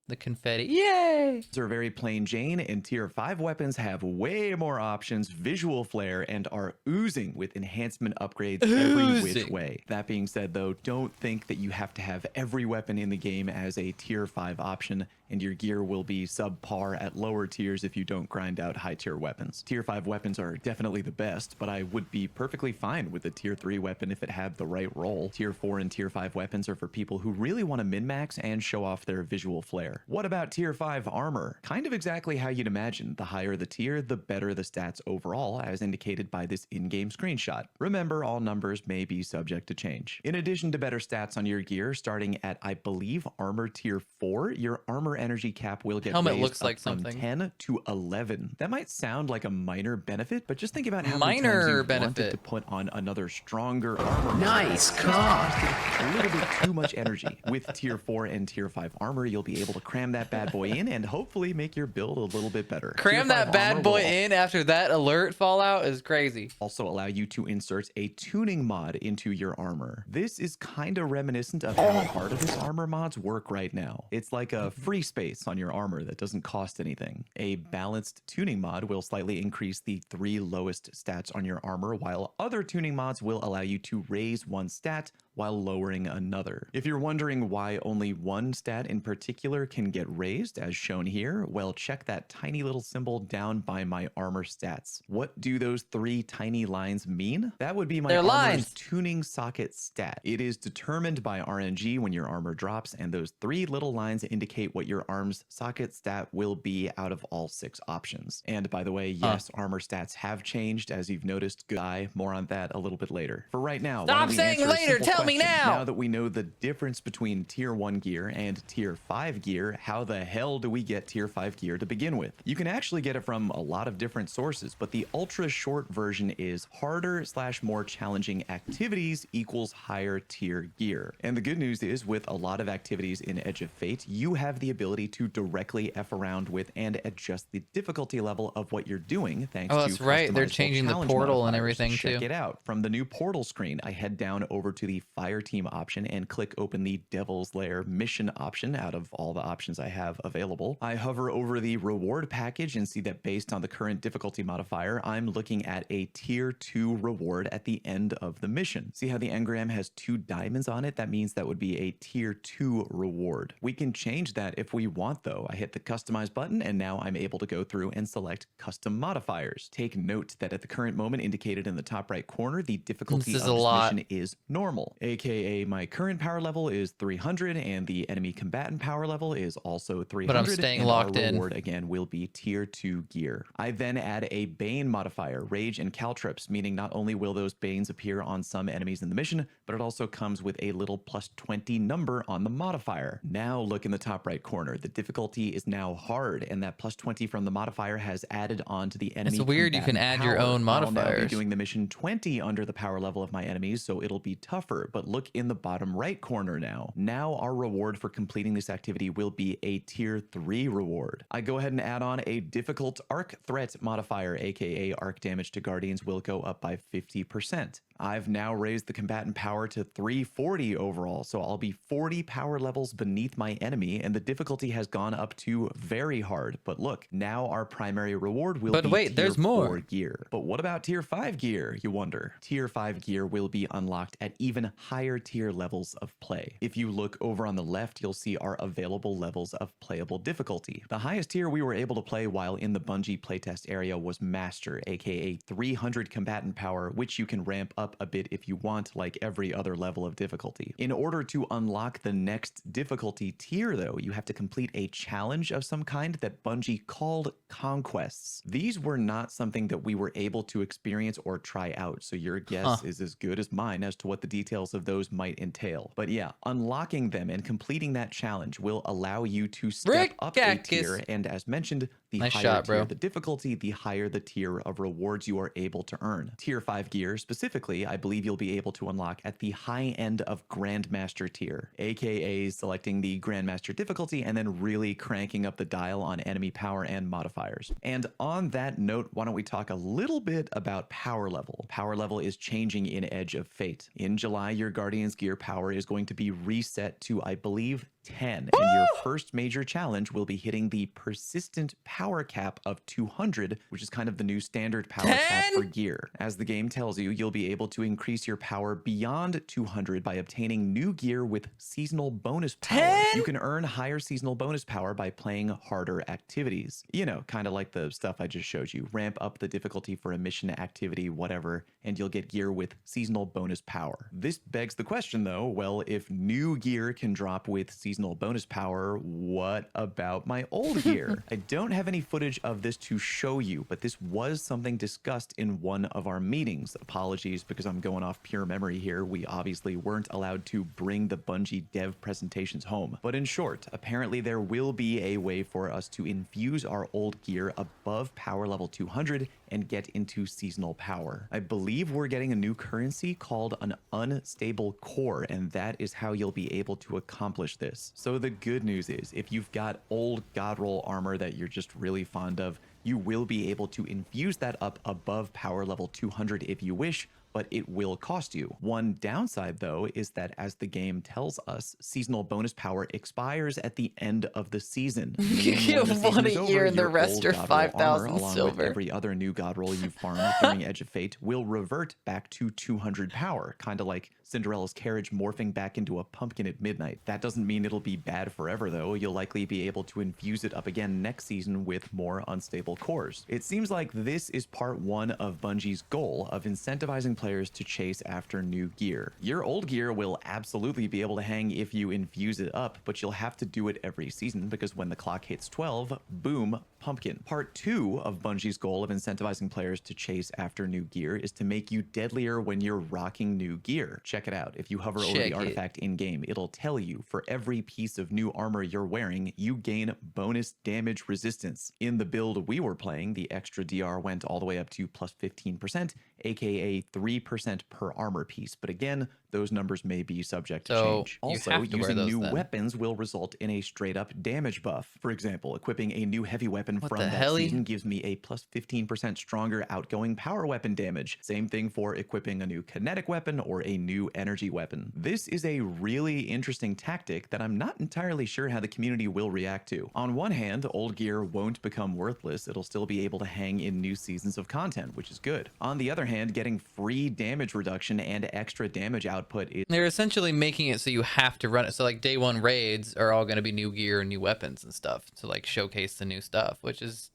Speaker 1: The confetti. Yay!
Speaker 3: are very plain Jane, and Tier 5 weapons have way more options, visual flare, and are oozing with enhancement upgrades every which way. That being said, though, don't think that you have to have every weapon in the game as a Tier 5 option, and your gear will be subpar at lower tiers if you don't grind out high tier weapons. Tier 5 weapons are definitely the best, but I would be perfectly fine with a Tier 3 weapon if it had the right role. Tier 4 and Tier 5 weapons are for people who really want to min-max and show off their visual flare. What about Tier 5 armor? Kind of exactly how you'd imagine. The higher the tier, the better the stats overall, as indicated by this in-game screenshot. Remember, all numbers may be subject to change. In addition to better stats on your gear, starting at, I believe, armor Tier 4, your armor energy cap will get
Speaker 1: Helmet
Speaker 3: raised
Speaker 1: looks like
Speaker 3: up from
Speaker 1: something.
Speaker 3: 10 to 11. That might sound like a minor benefit, but just think about how
Speaker 1: Minor
Speaker 3: many times you
Speaker 1: benefit.
Speaker 3: wanted to put on another stronger armor.
Speaker 4: Nice car.
Speaker 3: A little bit too much energy. With Tier 4 and Tier 5 armor, you'll be able to cram that bad boy in and hopefully make your build a little bit better.
Speaker 1: Cram
Speaker 3: Tier 5
Speaker 1: that bad
Speaker 3: armor
Speaker 1: boy
Speaker 3: will
Speaker 1: in after that alert Fallout is crazy.
Speaker 3: also allow you to insert a tuning mod into your armor. This is kind of reminiscent of how Artemis armor mods work right now. It's like a free space on your armor that doesn't cost anything. A balanced tuning mod will slightly increase the 3 lowest stats on your armor, while other tuning mods will allow you to raise one stat while lowering another. If you're wondering why only one stat in particular can get raised, as shown here, well, check that tiny little symbol down by my armor stats. What do those 3 tiny lines mean? That would be my
Speaker 1: They're
Speaker 3: armor's
Speaker 1: lines.
Speaker 3: tuning socket stat. It is determined by RNG when your armor drops, and those 3 little lines indicate what your arm's socket stat will be out of all 6 options. And by the way, yes, armor stats have changed, as you've noticed. Good eye. More on that a little bit later. For right now, why
Speaker 1: Stop
Speaker 3: don't we
Speaker 1: saying
Speaker 3: answer a
Speaker 1: later,
Speaker 3: simple
Speaker 1: tell me
Speaker 3: question.
Speaker 1: now.
Speaker 3: Now that we know the difference between tier 1 gear and tier 5 gear, how the hell do we get tier 5 gear to begin with? You can actually get it from a lot of different sources, but the ultra short version is harder / more challenging activities equals higher tier gear. And the good news is, with a lot of activities in Edge of Fate, you have the ability to directly F around with and adjust the difficulty level of what you're doing thanks to
Speaker 1: that's right. They're
Speaker 3: customizable
Speaker 1: changing the
Speaker 3: challenge
Speaker 1: portal and
Speaker 3: modifiers.
Speaker 1: everything
Speaker 3: Check
Speaker 1: too.
Speaker 3: it out. From the new portal screen, I head down over to the fire team option and click open the Devil's Lair mission option out of all the options I have available. I hover over the reward package and see that based on the current difficulty modifier, I'm looking at a tier 2 reward at the end of the mission. See how the engram has 2 diamonds on it? That means that would be a tier 2 reward. We can change that if we want though. I hit the customize button and now I'm able to go through and select custom modifiers. Take note that at the current moment indicated in the top right corner, the difficulty
Speaker 1: This
Speaker 3: of
Speaker 1: is a
Speaker 3: this
Speaker 1: lot.
Speaker 3: mission is normal, aka my current power level is 300 and the enemy combatant power level is also 300.
Speaker 1: But I'm staying
Speaker 3: and
Speaker 1: locked
Speaker 3: our
Speaker 1: in.
Speaker 3: reward again will be tier 2 gear. I then add a Bane modifier, Rage and Caltrips, meaning not only will those Banes appear on some enemies in the mission, but it also comes with a little +20 number on the modifier. Now look in the top right corner. The difficulty is now hard, and that +20 from the modifier has added on to the enemy.
Speaker 1: It's weird you can
Speaker 3: combatant
Speaker 1: add your
Speaker 3: power.
Speaker 1: own
Speaker 3: I'll now be
Speaker 1: modifiers.
Speaker 3: doing the mission 20 under the power level of my enemies, so it'll be tougher. But look in the bottom right corner now. Now our reward for completing this activity will be a tier 3 reward. I go ahead and add on a difficult arc threat modifier, aka arc damage to guardians will go up by 50%. I've now raised the combatant power to 340 overall, so I'll be 40 power levels beneath my enemy, and the difficulty has gone up to very hard. But look, now our primary reward will
Speaker 1: But
Speaker 3: be
Speaker 1: wait,
Speaker 3: tier
Speaker 1: there's more.
Speaker 3: 4 gear. But what about tier 5 gear, you wonder? Tier 5 gear will be unlocked at even higher tier levels of play. If you look over on the left, you'll see our available levels of playable difficulty. The highest tier we were able to play while in the Bungie playtest area was Master, aka 300 combatant power, which you can ramp up a bit if you want, like every other level of difficulty. In order to unlock the next difficulty tier though, you have to complete a challenge of some kind that Bungie called conquests. These were not something that we were able to experience or try out, so your guess is as good as mine as to what the details of those might entail. But yeah, unlocking them and completing that challenge will allow you to step up a tier, and as mentioned, the
Speaker 1: Nice
Speaker 3: higher
Speaker 1: shot,
Speaker 3: tier
Speaker 1: bro.
Speaker 3: the difficulty, the higher the tier of rewards you are able to earn. Tier 5 gear specifically, I believe you'll be able to unlock at the high end of Grandmaster tier, aka selecting the Grandmaster difficulty and then really cranking up the dial on enemy power and modifiers. And on that note, why don't we talk a little bit about power level. Power level is changing in Edge of Fate. In July, your Guardian's gear power is going to be reset to, I believe, 10, and your first major challenge will be hitting the persistent power cap of 200, which is kind of the new standard power cap for gear. As the game tells you, you'll be able to increase your power beyond 200 by obtaining new gear with seasonal bonus power. You can earn higher seasonal bonus power by playing harder activities. You know, kind of like the stuff I just showed you. Ramp up the difficulty for a mission, activity, whatever, and you'll get gear with seasonal bonus power. This begs the question though, well, if new gear can drop with seasonal bonus power, what about my old gear? I don't have any footage of this to show you, but this was something discussed in one of our meetings. Apologies because I'm going off pure memory here. We obviously weren't allowed to bring the Bungie dev presentations home. But in short, apparently there will be a way for us to infuse our old gear above power level 200 and get into seasonal power. I believe we're getting a new currency called an unstable core, and that is how you'll be able to accomplish this. So the good news is, if you've got old God roll armor that you're just really fond of, you will be able to infuse that up above power level 200 if you wish, but it will cost you. One downside though is that, as the game tells us, seasonal bonus power expires at the end of the season.
Speaker 1: You get one a year and the rest are 5,000
Speaker 3: along
Speaker 1: silver.
Speaker 3: with every other new God roll you've farmed during Edge of Fate will revert back to 200 power, kind of like Cinderella's carriage morphing back into a pumpkin at midnight. That doesn't mean it'll be bad forever though. You'll likely be able to infuse it up again next season with more unstable cores. It seems like this is part one of Bungie's goal of incentivizing players to chase after new gear. Your old gear will absolutely be able to hang if you infuse it up, but you'll have to do it every season because when the clock hits 12, boom, pumpkin. Part 2 of Bungie's goal of incentivizing players to chase after new gear is to make you deadlier when you're rocking new gear. Check it out. If you hover over the artifact in-game, it'll tell you for every piece of new armor you're wearing, you gain bonus damage resistance. In the build we were playing, the extra DR went all the way up to plus 15%, aka 3% per armor piece. But again, those numbers may be subject to change. Also, using new weapons will result in a straight up damage buff. For example, equipping a new heavy weapon from that season gives me a plus 15% stronger outgoing power weapon damage. Same thing for equipping a new kinetic weapon or a new energy weapon. This is a really interesting tactic that I'm not entirely sure how the community will react to. On one hand, old gear won't become worthless. It'll still be able to hang in new seasons of content, which is good. On the other hand, getting free damage reduction and extra damage output is...
Speaker 1: They're essentially making it so you have to run it. So like day one raids are all going to be new gear and new weapons and stuff to like showcase the new stuff, which is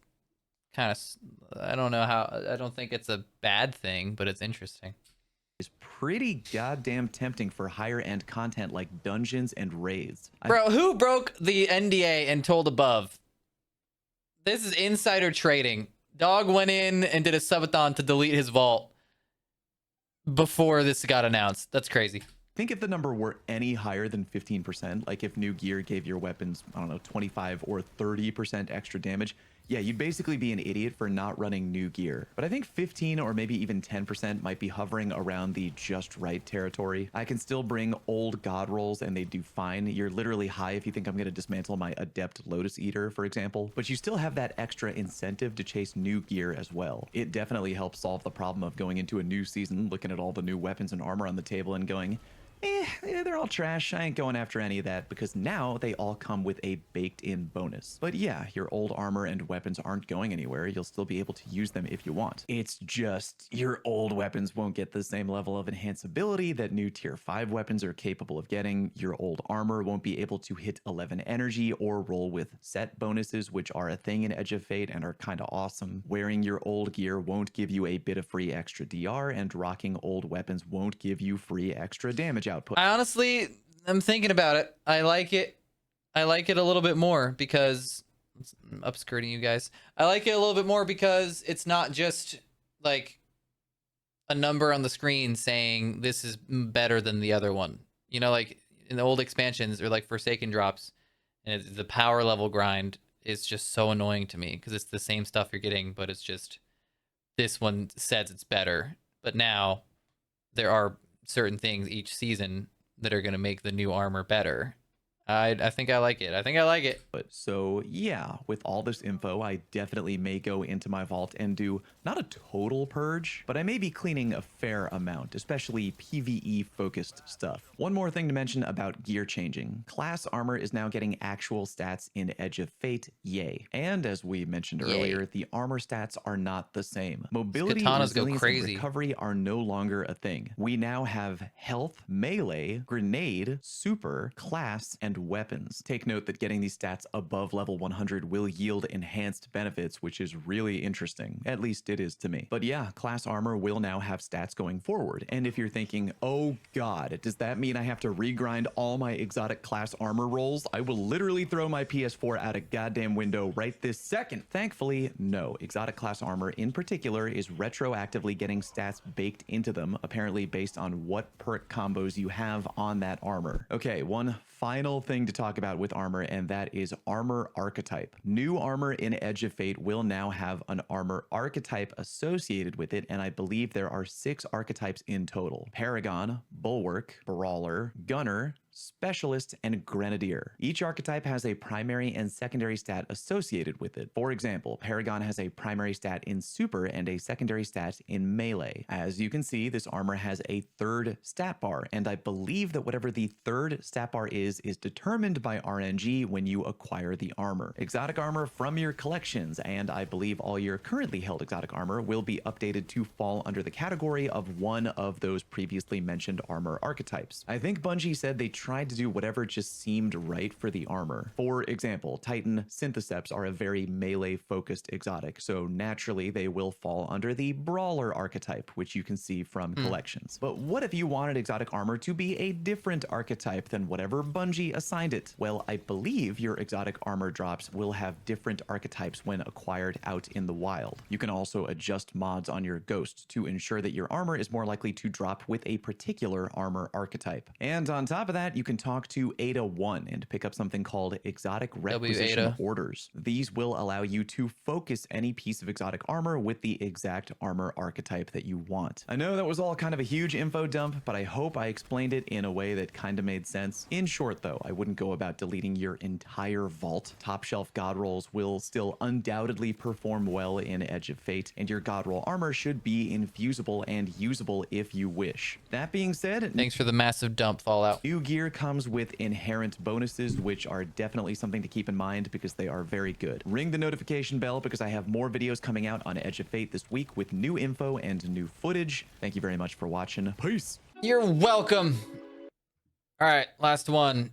Speaker 1: kind of, I don't know how, I don't think it's a bad thing, but it's interesting.
Speaker 3: Is pretty goddamn tempting for higher end content like dungeons and raids.
Speaker 1: Bro, who broke the NDA and told above? This is insider trading. Dog went in and did a subathon to delete his vault before this got announced. That's crazy.
Speaker 3: Think if the number were any higher than 15%, like if new gear gave your weapons, I don't know, 25 or 30% extra damage, yeah, you'd basically be an idiot for not running new gear. But I think 15 or maybe even 10% might be hovering around the just right territory. I can still bring old god rolls and they do fine. You're literally high if you think I'm going to dismantle my adept Lotus Eater, for example, but you still have that extra incentive to chase new gear as well. It definitely helps solve the problem of going into a new season, looking at all the new weapons and armor on the table and going, they're all trash. I ain't going after any of that because now they all come with a baked-in bonus. But yeah, your old armor and weapons aren't going anywhere. You'll still be able to use them if you want. It's just your old weapons won't get the same level of enhanceability that new tier 5 weapons are capable of getting. Your old armor won't be able to hit 11 energy or roll with set bonuses, which are a thing in Edge of Fate and are kind of awesome. Wearing your old gear won't give you a bit of free extra DR, and rocking old weapons won't give you free extra damage output.
Speaker 1: I honestly, I'm thinking about it. I like it. I like it a little bit more because I'm upskirting you guys. I like it a little bit more because it's not just like a number on the screen saying this is better than the other one. You know, like in the old expansions or like Forsaken drops, and the power level grind is just so annoying to me because it's the same stuff you're getting, but it's just this one says it's better. But now there are certain things each season that are going to make the new armor better. I think I like it. I think I like it.
Speaker 3: But so yeah, with all this info, I definitely may go into my vault and do not a total purge, but I may be cleaning a fair amount, especially PvE focused stuff. One more thing to mention about gear changing. Class armor is now getting actual stats in Edge of Fate, yay. And as we mentioned earlier, the armor stats are not the same. Mobility, resilience, and recovery are no longer a thing. We now have health, melee, grenade, super, class, and weapons. Take note that getting these stats above level 100 will yield enhanced benefits, which is really interesting. At least it is to me. But yeah, class armor will now have stats going forward. And if you're thinking, oh god, does that mean I have to regrind all my exotic class armor rolls? I will literally throw my PS4 out a goddamn window right this second. Thankfully, no. Exotic class armor in particular is retroactively getting stats baked into them, apparently based on what perk combos you have on that armor. Okay, one final thing to talk about with armor, and that is armor archetype. New armor in Edge of Fate will now have an armor archetype associated with it, and I believe there are 6 archetypes in total: Paragon, Bulwark, Brawler, Gunner, Specialist, and Grenadier. Each archetype has a primary and secondary stat associated with it. For example, Paragon has a primary stat in Super and a secondary stat in Melee. As you can see, this armor has a third stat bar, and I believe that whatever the third stat bar is determined by RNG when you acquire the armor. Exotic armor from your collections, and I believe all your currently held exotic armor will be updated to fall under the category of one of those previously mentioned armor archetypes. I think Bungie said they tried to do whatever just seemed right for the armor. For example, Titan Syntheseps are a very melee-focused exotic, so naturally they will fall under the Brawler archetype, which you can see from collections. But what if you wanted exotic armor to be a different archetype than whatever Bungie assigned it? Well, I believe your exotic armor drops will have different archetypes when acquired out in the wild. You can also adjust mods on your Ghost to ensure that your armor is more likely to drop with a particular armor archetype. And on top of that, you can talk to Ada 1 and pick up something called exotic requisition
Speaker 1: Ada.
Speaker 3: orders. These will allow you to focus any piece of exotic armor with the exact armor archetype that you want. I know that was all kind of a huge info dump, but I hope I explained it in a way that kind of made sense. In short though, I wouldn't go about deleting your entire vault. Top shelf god rolls will still undoubtedly perform well in Edge of Fate, and your god roll armor should be infusible and usable if you wish. That being said,
Speaker 1: Thanks for the massive dump, Fallout.
Speaker 3: new gear comes with inherent bonuses, which are definitely something to keep in mind because they are very good. Ring the notification bell because I have more videos coming out on Edge of Fate this week with new info and new footage. Thank you very much for watching. Peace.
Speaker 1: You're welcome. All right, last one.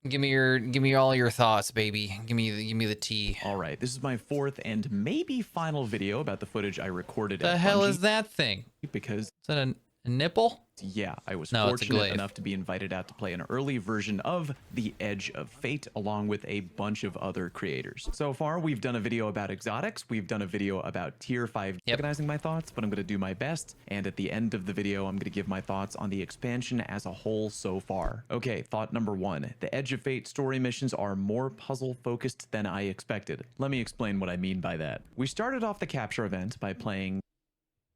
Speaker 1: Give me all your thoughts, baby. Give me the tea.
Speaker 3: All right, this is my fourth and maybe final video about the footage I recorded.
Speaker 1: The
Speaker 3: at
Speaker 1: hell
Speaker 3: Bungie
Speaker 1: is that thing?
Speaker 3: because
Speaker 1: Is that a nipple?
Speaker 3: yeah, I was
Speaker 1: No, it's a
Speaker 3: fortunate
Speaker 1: glaive.
Speaker 3: enough to be invited out to play an early version of The Edge of Fate along with a bunch of other creators. So far, we've done a video about exotics, we've done a video about tier 5 organizing my thoughts, but I'm going to do my best, and at the end of the video, I'm going to give my thoughts on the expansion as a whole so far. Okay, thought number 1. The Edge of Fate story missions are more puzzle-focused than I expected. Let me explain what I mean by that. We started off the capture event by playing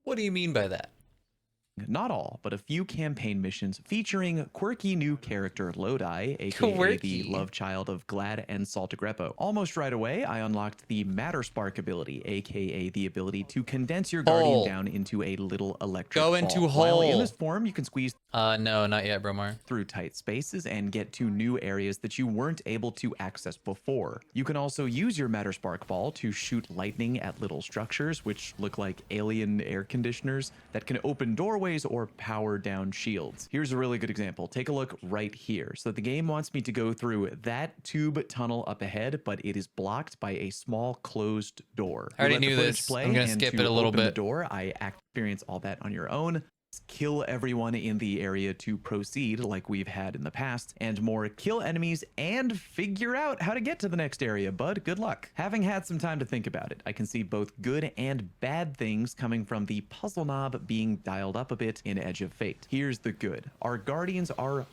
Speaker 1: What do you mean by that?
Speaker 3: not all, but a few campaign missions featuring quirky new character Lodi, aka
Speaker 1: Quirky.
Speaker 3: the love child of Glad and Saltagrepo. Almost right away, I unlocked the Matter Spark ability, aka the ability to condense your guardian
Speaker 1: Hole.
Speaker 3: down into a little electric
Speaker 1: Go
Speaker 3: ball.
Speaker 1: into
Speaker 3: While in
Speaker 1: hole.
Speaker 3: this form, you can squeeze
Speaker 1: No, not yet, Bromar.
Speaker 3: through tight spaces and get to new areas that you weren't able to access before. You can also use your Matter Spark Ball to shoot lightning at little structures, which look like alien air conditioners that can open doorways or power down shields. Here's a really good example. Take a look right here. So the game wants me to go through that tube tunnel up ahead, but it is blocked by a small closed door.
Speaker 1: I already
Speaker 3: You let the
Speaker 1: knew
Speaker 3: footage
Speaker 1: this.
Speaker 3: play,
Speaker 1: I'm gonna
Speaker 3: and
Speaker 1: skip
Speaker 3: to
Speaker 1: it a little
Speaker 3: open the
Speaker 1: bit.
Speaker 3: door, I experience all that on your own. Kill everyone in the area to proceed like we've had in the past, and more kill enemies and figure out how to get to the next area, bud. Good luck. Having had some time to think about it, I can see both good and bad things coming from the puzzle knob being dialed up a bit in Edge of Fate. Here's the good. Our guardians are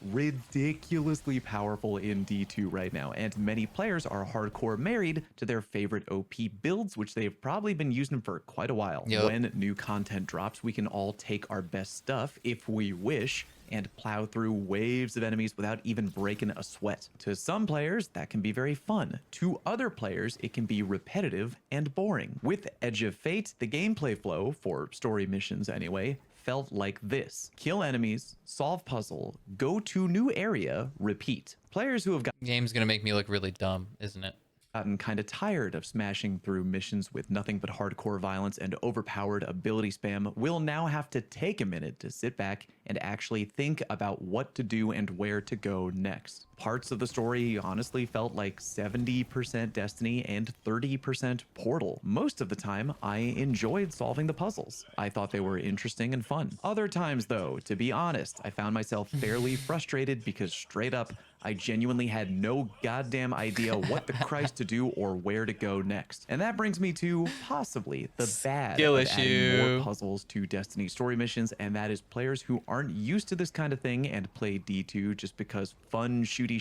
Speaker 3: ridiculously powerful in D2 right now, and many players are hardcore married to their favorite OP builds, which they've probably been using for quite a while.
Speaker 1: Yep.
Speaker 3: When new content drops, we can all take our best stuff if we wish and plow through waves of enemies without even breaking a sweat. To some players, that can be very fun. To other players, it can be repetitive and boring. With Edge of Fate, the gameplay flow, for story missions anyway, felt like this. Kill enemies, solve puzzle, go to new area, repeat. Players who have
Speaker 1: Game's gonna make me look really dumb, isn't it?
Speaker 3: gotten kind of tired of smashing through missions with nothing but hardcore violence and overpowered ability spam will now have to take a minute to sit back and actually think about what to do and where to go next. Parts of the story honestly felt like 70% Destiny and 30% Portal. Most of the time, I enjoyed solving the puzzles. I thought they were interesting and fun. Other times, though, to be honest, I found myself fairly frustrated because straight up, I genuinely had no goddamn idea what the Christ to do or where to go next. And that brings me to possibly the bad
Speaker 1: Skill
Speaker 3: of adding
Speaker 1: issue.
Speaker 3: more puzzles to Destiny story missions, and that is players who aren't used to this kind of thing and play D2 just because fun, shooty,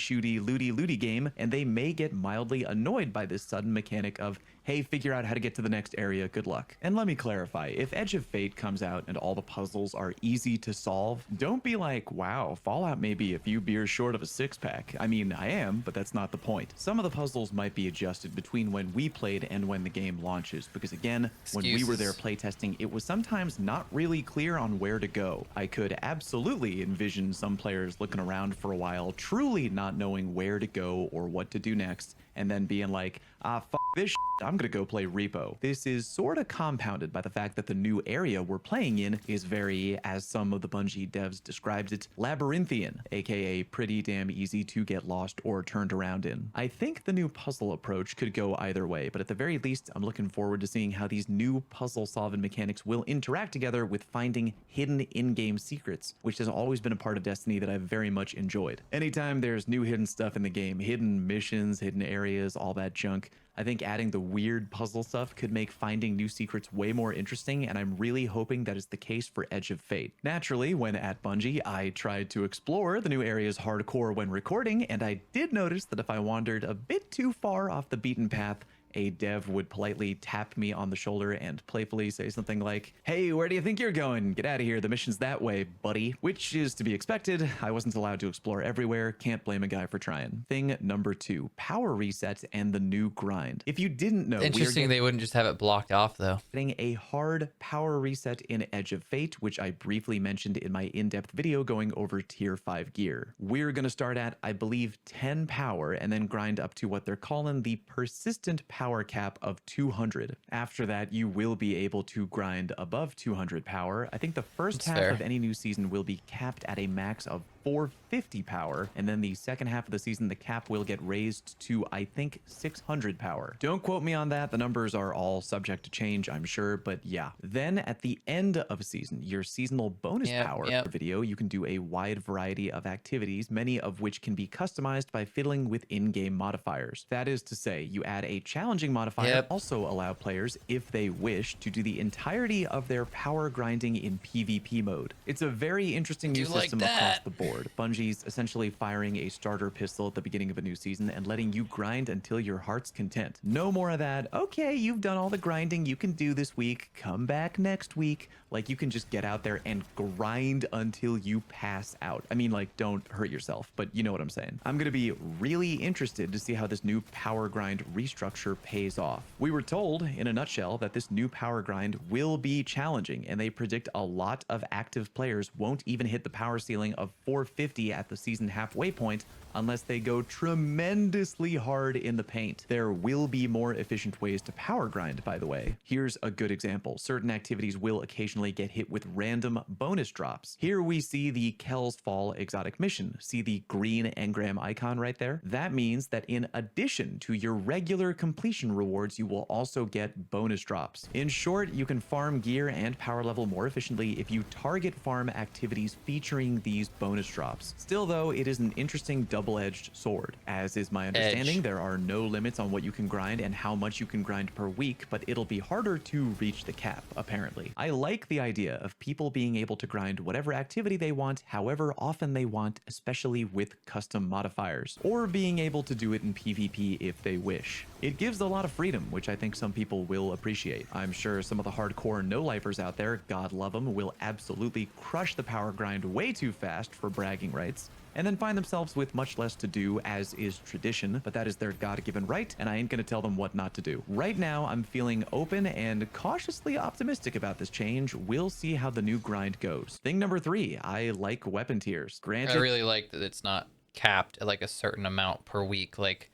Speaker 3: looty game, and they may get mildly annoyed by this sudden mechanic of, hey, hey, figure out how to get to the next area, good luck. And let me clarify, if Edge of Fate comes out and all the puzzles are easy to solve, don't be like, wow, Fallout may be a few beers short of a six-pack. I mean, I am, but that's not the point. Some of the puzzles might be adjusted between when we played and when the game launches, because again, when we were there playtesting, it was sometimes not really clear on where to go. I could absolutely envision some players looking around for a while, truly not knowing where to go or what to do next, and then being like, fuck this shit, I'm gonna go play Repo. This is sort of compounded by the fact that the new area we're playing in is very, as some of the Bungie devs described it, labyrinthian, aka pretty damn easy to get lost or turned around in. I think the new puzzle approach could go either way, but at the very least, I'm looking forward to seeing how these new puzzle solving mechanics will interact together with finding hidden in-game secrets, which has always been a part of Destiny that I've very much enjoyed. Anytime there's new hidden stuff in the game, hidden missions, hidden areas, all that junk, I think adding the weird puzzle stuff could make finding new secrets way more interesting, and I'm really hoping that is the case for Edge of Fate. Naturally, when at Bungie, I tried to explore the new areas hardcore when recording, and I did notice that if I wandered a bit too far off the beaten path, a dev would politely tap me on the shoulder and playfully say something like, hey, where do you think you're going? Get out of here, the mission's that way, buddy. Which is to be expected. I wasn't allowed to explore everywhere, can't blame a guy for trying. Thing number 2, power reset and the new grind. If you didn't know,
Speaker 1: Interesting they wouldn't just have it blocked off though.
Speaker 3: Getting a hard power reset in Edge of Fate, which I briefly mentioned in my in-depth video going over tier 5 gear. We're gonna start at, I believe, 10 power and then grind up to what they're calling the persistent power cap of 200. After that, you will be able to grind above 200 power. I think the first half of any new season will be capped at a max of 450 power, and then the second half of the season, the cap will get raised to, I think, 600 power. Don't quote me on that. The numbers are all subject to change, I'm sure, but yeah. Then at the end of a season, your seasonal bonus power video, you can do a wide variety of activities, many of which can be customized by fiddling with in-game modifiers. That is to say, you add a challenging modifier, also allow players, if they wish, to do the entirety of their power grinding in PvP mode. It's a very interesting new system across the board. Bungie's essentially firing a starter pistol at the beginning of a new season and letting you grind until your heart's content. No more of that, okay, you've done all the grinding you can do this week, come back next week. Like, you can just get out there and grind until you pass out. I mean, like, don't hurt yourself, but you know what I'm saying. I'm gonna be really interested to see how this new power grind restructure pays off. We were told, in a nutshell, that this new power grind will be challenging, and they predict a lot of active players won't even hit the power ceiling of 450 at the season halfway point unless they go tremendously hard in the paint. There will be more efficient ways to power grind, by the way. Here's a good example. Certain activities will occasionally get hit with random bonus drops. Here we see the Kel's Fall exotic mission. See the green engram icon right there? That means that in addition to your regular completion rewards, you will also get bonus drops. In short, you can farm gear and power level more efficiently if you target farm activities featuring these bonus drops. Still though, it is an interesting double-edged sword. As is my understanding, there are no limits on what you can grind and how much you can grind per week, but it'll be harder to reach the cap, apparently. I like the idea of people being able to grind whatever activity they want, however often they want, especially with custom modifiers, or being able to do it in PvP if they wish. It gives a lot of freedom, which I think some people will appreciate. I'm sure some of the hardcore no-lifers out there, God love them, will absolutely crush the power grind way too fast for bragging rights, and then find themselves with much less to do, as is tradition, but that is their God-given right, and I ain't gonna tell them what not to do. Right now, I'm feeling open and cautiously optimistic about this change. We'll see how the new grind goes. Thing number 3, I like weapon tiers. Granted,
Speaker 1: I really like that it's not capped at like a certain amount per week. Like,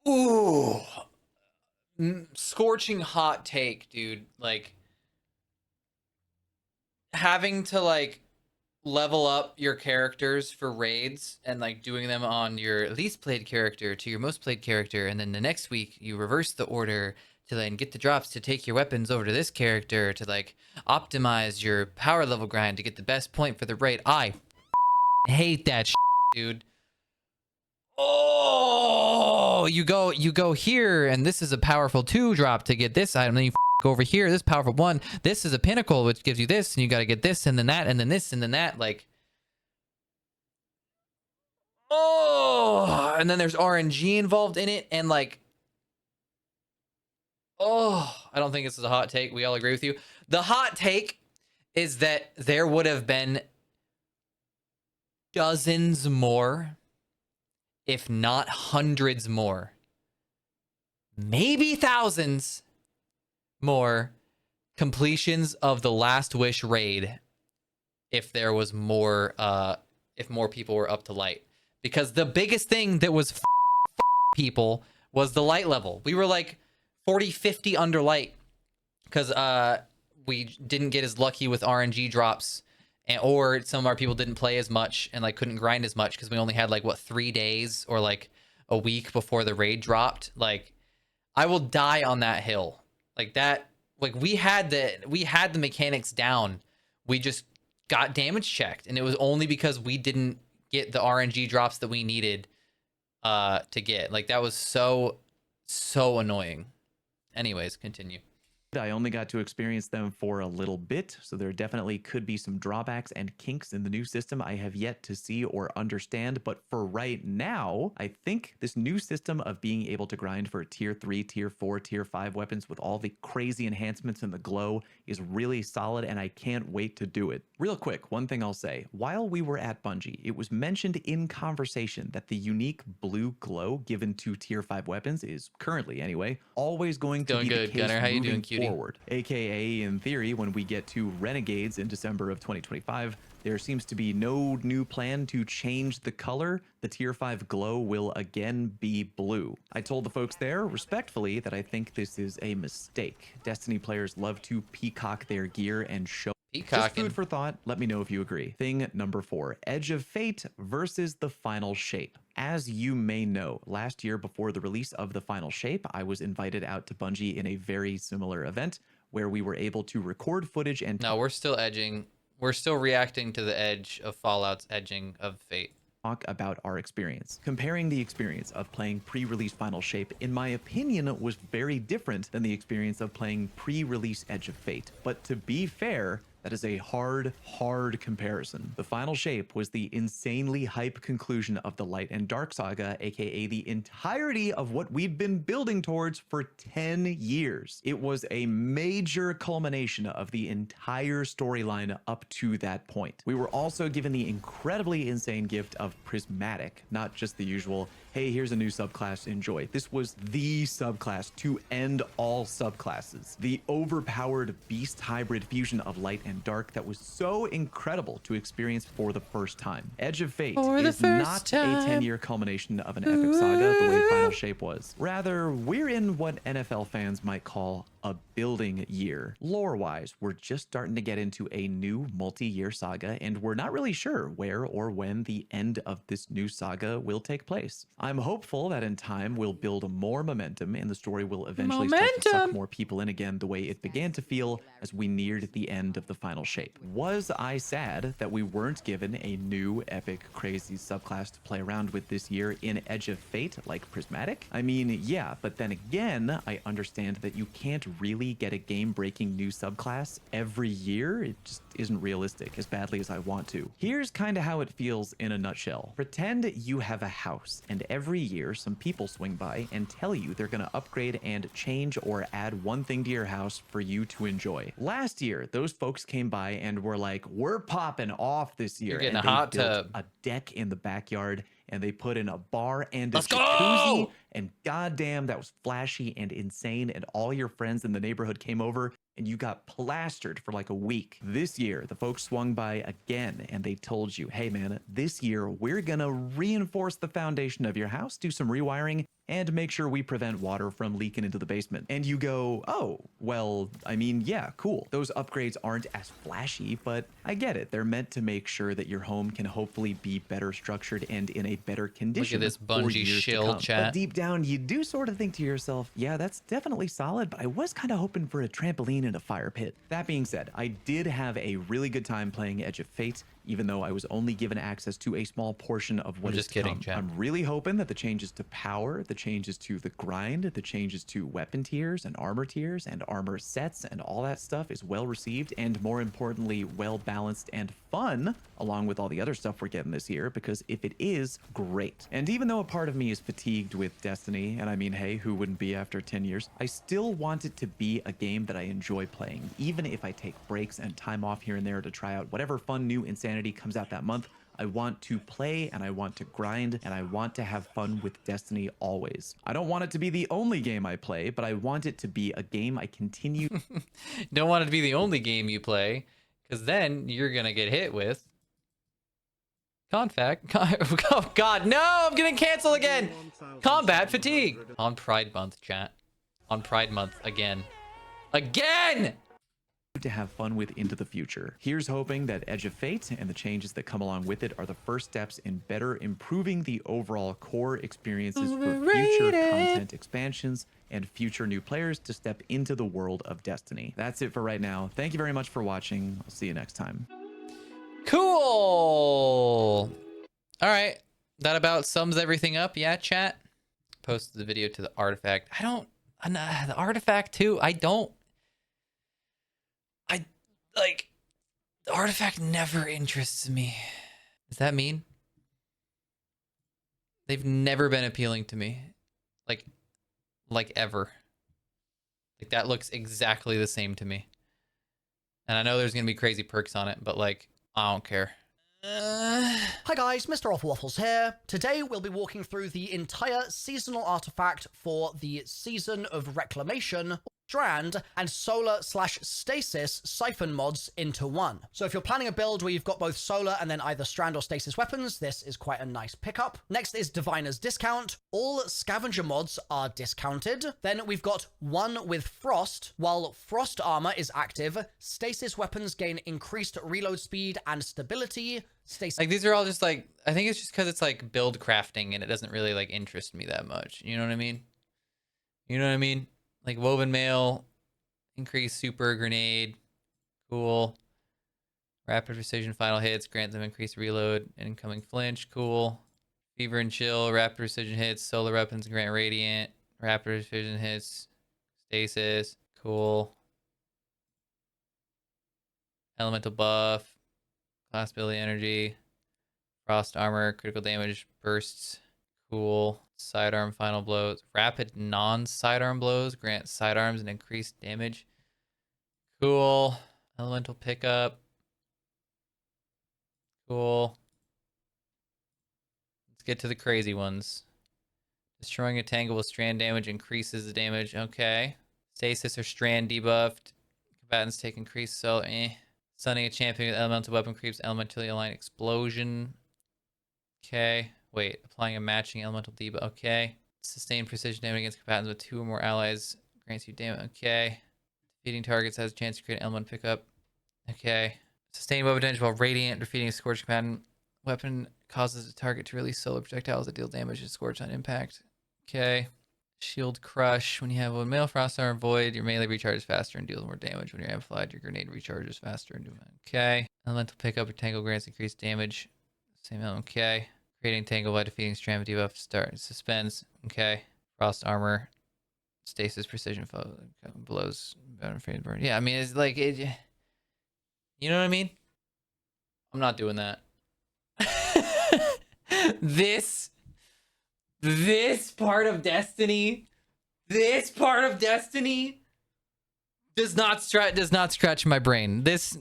Speaker 1: ooh, scorching hot take, dude. Like, having to like level up your characters for raids and like doing them on your least played character to your most played character, and then the next week you reverse the order to then get the drops to take your weapons over to this character to like optimize your power level grind to get the best point for the raid. I hate that shit, dude. Oh, you go here and this is a powerful 2 drop to get this item, then you go over here, this powerful 1, this is a pinnacle which gives you this, and you got to get this and then that and then this and then that. Like, oh, and then there's RNG involved in it, and like, Oh, I don't think this is a hot take. We all agree with you. The hot take is that there would have been dozens more, if not hundreds more, maybe thousands more completions of the Last Wish raid if there was more, if more people were up to light. Because the biggest thing that was people was the light level. We were like 40, 50 under light because we didn't get as lucky with RNG drops, and or some of our people didn't play as much and like couldn't grind as much because we only had like what 3 days or like a week before the raid dropped. Like I will die on that hill. Like that, like we had the mechanics down. We just got damage checked, and it was only because we didn't get the RNG drops that we needed to get. Like that was so annoying. Anyways, continue.
Speaker 3: I only got to experience them for a little bit, so there definitely could be some drawbacks and kinks in the new system I have yet to see or understand, but for right now, I think this new system of being able to grind for tier 3, tier 4, tier 5 weapons with all the crazy enhancements and the glow is really solid, and I can't wait to do it. Real quick, one thing I'll say. While we were at Bungie, it was mentioned in conversation that the unique blue glow given to tier 5 weapons is currently, anyway, always going to be the case
Speaker 1: Gunner. How you doing,
Speaker 3: moving
Speaker 1: cutie?
Speaker 3: forward. AKA, in theory, when we get to Renegades in December of 2025, there seems to be no new plan to change the color. The tier 5 glow will again be blue. I told the folks there respectfully that I think this is a mistake. Destiny players love to peacock their gear and show. Just food for thought. Let me know if you agree. Thing number 4, Edge of Fate versus the Final Shape. As you may know, last year before the release of the Final Shape, I was invited out to Bungie in a very similar event where we were able to record footage and...
Speaker 1: No, we're still edging. We're still reacting to the edge of Fallout's edging of Fate.
Speaker 3: Talk about our experience. Comparing the experience of playing pre-release Final Shape, in my opinion, was very different than the experience of playing pre-release Edge of Fate. But to be fair, that is a hard comparison. The Final Shape was the insanely hype conclusion of the Light and Dark saga, aka the entirety of what we'd been building towards for 10 years. It was a major culmination of the entire storyline up to that point. We were also given the incredibly insane gift of Prismatic, not just the usual, hey, here's a new subclass, enjoy. This was the subclass to end all subclasses. The overpowered beast hybrid fusion of Light and Dark that was so incredible to experience for the first time. Edge of Fate is not a 10-year culmination of an epic saga the way Final Shape was. Rather, we're in what NFL fans might call a building year. Lore-wise, we're just starting to get into a new multi-year saga, and we're not really sure where or when the end of this new saga will take place. I'm hopeful that in time we'll build more momentum and the story will eventually start to suck more people in again the way it began to feel as we neared the end of the Final Shape. Was I sad that we weren't given a new epic crazy subclass to play around with this year in Edge of Fate like Prismatic? I mean, yeah, but then again, I understand that you can't really get a game-breaking new subclass every year. It just isn't realistic as badly as I want to. Here's kind of how it feels in a nutshell. Pretend you have a house, and every year some people swing by and tell you they're gonna upgrade and change or add one thing to your house for you to enjoy. Last year, those folks came by and were like, we're popping off this year.
Speaker 1: You're getting
Speaker 3: and
Speaker 1: a hot
Speaker 3: built
Speaker 1: tub.
Speaker 3: a deck in the backyard, and they put in a bar and a
Speaker 1: Let's
Speaker 3: jacuzzi,
Speaker 1: go!
Speaker 3: and goddamn, that was flashy and insane, and all your friends in the neighborhood came over, and you got plastered for like a week. This year, the folks swung by again, and they told you, hey man, this year, we're gonna reinforce the foundation of your house, do some rewiring, and make sure we prevent water from leaking into the basement. And you go, oh, well, I mean, yeah, cool. Those upgrades aren't as flashy, but I get it. They're meant to make sure that your home can hopefully be better structured and in a better condition.
Speaker 1: Look at this
Speaker 3: for
Speaker 1: Bungie
Speaker 3: years to
Speaker 1: shill
Speaker 3: come.
Speaker 1: chat.
Speaker 3: But deep down, you do sort of think to yourself, yeah, that's definitely solid, but I was kind of hoping for a trampoline and a fire pit. That being said, I did have a really good time playing Edge of Fate, even though I was only given access to a small portion of what
Speaker 1: I'm
Speaker 3: is
Speaker 1: just
Speaker 3: to
Speaker 1: kidding,
Speaker 3: come.
Speaker 1: chat.
Speaker 3: I'm really hoping that the changes to power, the changes to the grind, the changes to weapon tiers and armor sets and all that stuff is well received and, more importantly, well balanced and fun, along with all the other stuff we're getting this year, because if it is, great. And even though a part of me is fatigued with Destiny, and I mean, hey, who wouldn't be after 10 years, I still want it to be a game that I enjoy playing, even if I take breaks and time off here and there to try out whatever fun new insanity comes out that month. I want to play and I want to grind and I want to have fun with Destiny always. I don't want it to be the only game I play, but I want it to be a game I continue.
Speaker 1: Don't want it to be the only game you play, because then you're gonna get hit with oh God, no! I'm getting canceled again. Combat fatigue on Pride Month, chat. On Pride Month again.
Speaker 3: To have fun with into the future. Here's hoping that Edge of Fate and the changes that come along with it are the first steps in better improving the overall core experiences for future content expansions and future new players to step into the world of Destiny. That's it for right now. Thank you very much for watching. I'll see you next time.
Speaker 1: Cool. All right, that about sums everything up. Yeah, chat. Posted the video to the artifact. The artifact too. The artifact never interests me. Does that mean? They've never been appealing to me. Like ever. Like, that looks exactly the same to me. And I know there's gonna be crazy perks on it, but like, I don't care.
Speaker 4: Hi guys, Mr. Waffles here. Today we'll be walking through the entire seasonal artifact for the Season of Reclamation, Strand, and Solar/Stasis Siphon mods into one. So if you're planning a build where you've got both Solar and then either Strand or Stasis weapons, this is quite a nice pickup. Next is Diviner's Discount. All Scavenger mods are discounted. Then we've got one with Frost. While Frost armor is active, Stasis weapons gain increased reload speed and stability.
Speaker 1: Like, these are all just like, I think it's just because it's like build crafting and it doesn't really like interest me that much. You know what I mean? You know what I mean? Like, woven mail, increase super grenade, cool. Rapid precision final hits, grant them increased reload and incoming flinch, cool. Fever and chill, rapid precision hits, solar weapons grant radiant, rapid precision hits, stasis, cool. Elemental buff, class ability energy, frost armor, critical damage bursts, cool. Sidearm final blows. Rapid non-sidearm blows grant sidearms and increased damage. Cool. Elemental pickup. Cool. Let's get to the crazy ones. Destroying a tangle with strand damage increases the damage. Okay. Stasis or strand debuffed. Combatants take increased Stunning a champion with elemental weapon creeps elementally aligned explosion. Okay. Wait, applying a matching elemental debuff. Okay. Sustained precision damage against combatants with 2 or more allies grants you damage. Okay. Defeating targets has a chance to create an element pickup. Okay. Sustained weapon damage while radiant. Defeating a scorched combatant. Weapon causes the target to release solar projectiles that deal damage to scorch on impact. Okay. Shield crush. When you have one mail frost armor void, your melee recharges faster and deals more damage. When you're amplified, your grenade recharges faster and okay. Elemental pickup or tangle grants increased damage. Same element. Okay. Creating tangle by defeating strand debuff. Start. Suspends. Okay. Frost armor. Stasis precision blows. Burn. Yeah, I mean, it's like it. You know what I mean? I'm not doing that. This part of Destiny. This part of Destiny does not scratch my brain. This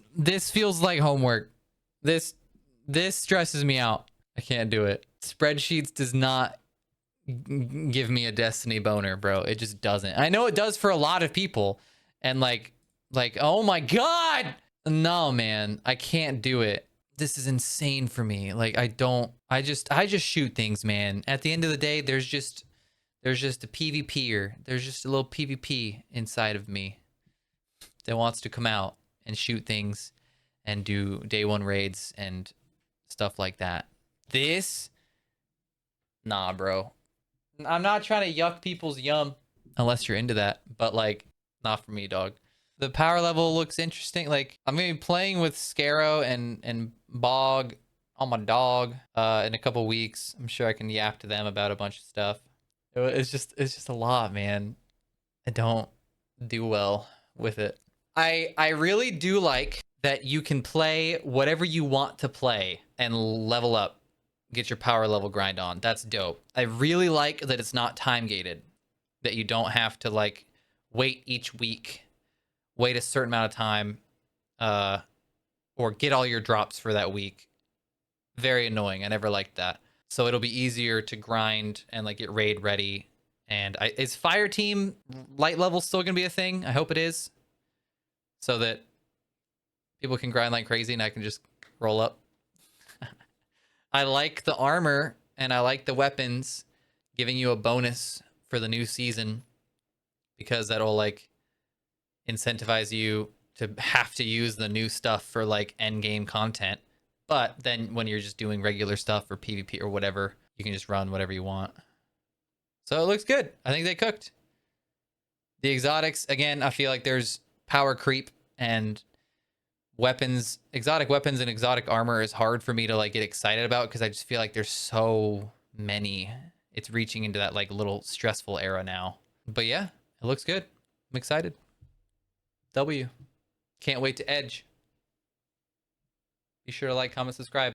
Speaker 1: feels like homework. This stresses me out. I can't do it. Spreadsheets does not give me a Destiny boner, bro. It just doesn't. I know it does for a lot of people. And like, oh my God. No, man, I can't do it. This is insane for me. Like, I just shoot things, man. At the end of the day, there's just a PvPer. There's just a little PvP inside of me that wants to come out and shoot things and do day 1 raids and stuff like that. Nah, bro. I'm not trying to yuck people's yum unless you're into that, but like, not for me, dog. The power level looks interesting. Like, I'm gonna be playing with Scarrow and Bog on my dog in a couple weeks. I'm sure I can yap to them about a bunch of stuff. It's just a lot, man. I don't do well with it. I really do like that you can play whatever you want to play and level up, get your power level grind on. That's dope. I really like that it's not time gated, that you don't have to like wait each week, wait a certain amount of time, or get all your drops for that week. Very annoying. I never liked that. So it'll be easier to grind and like get raid ready. And is fire team light level still gonna be a thing? I hope it is, so that people can grind like crazy and I can just roll up. I like the armor and I like the weapons giving you a bonus for the new season, because that'll like incentivize you to have to use the new stuff for like end game content. But then when you're just doing regular stuff or PvP or whatever, you can just run whatever you want. So it looks good. I think they cooked. The exotics, again, I feel like there's power creep, and weapons, exotic weapons and exotic armor is hard for me to like get excited about, because I just feel like there's so many. It's reaching into that like little stressful era now. But yeah, it looks good. I'm excited. W. Can't wait to edge. Be sure to like, comment, subscribe.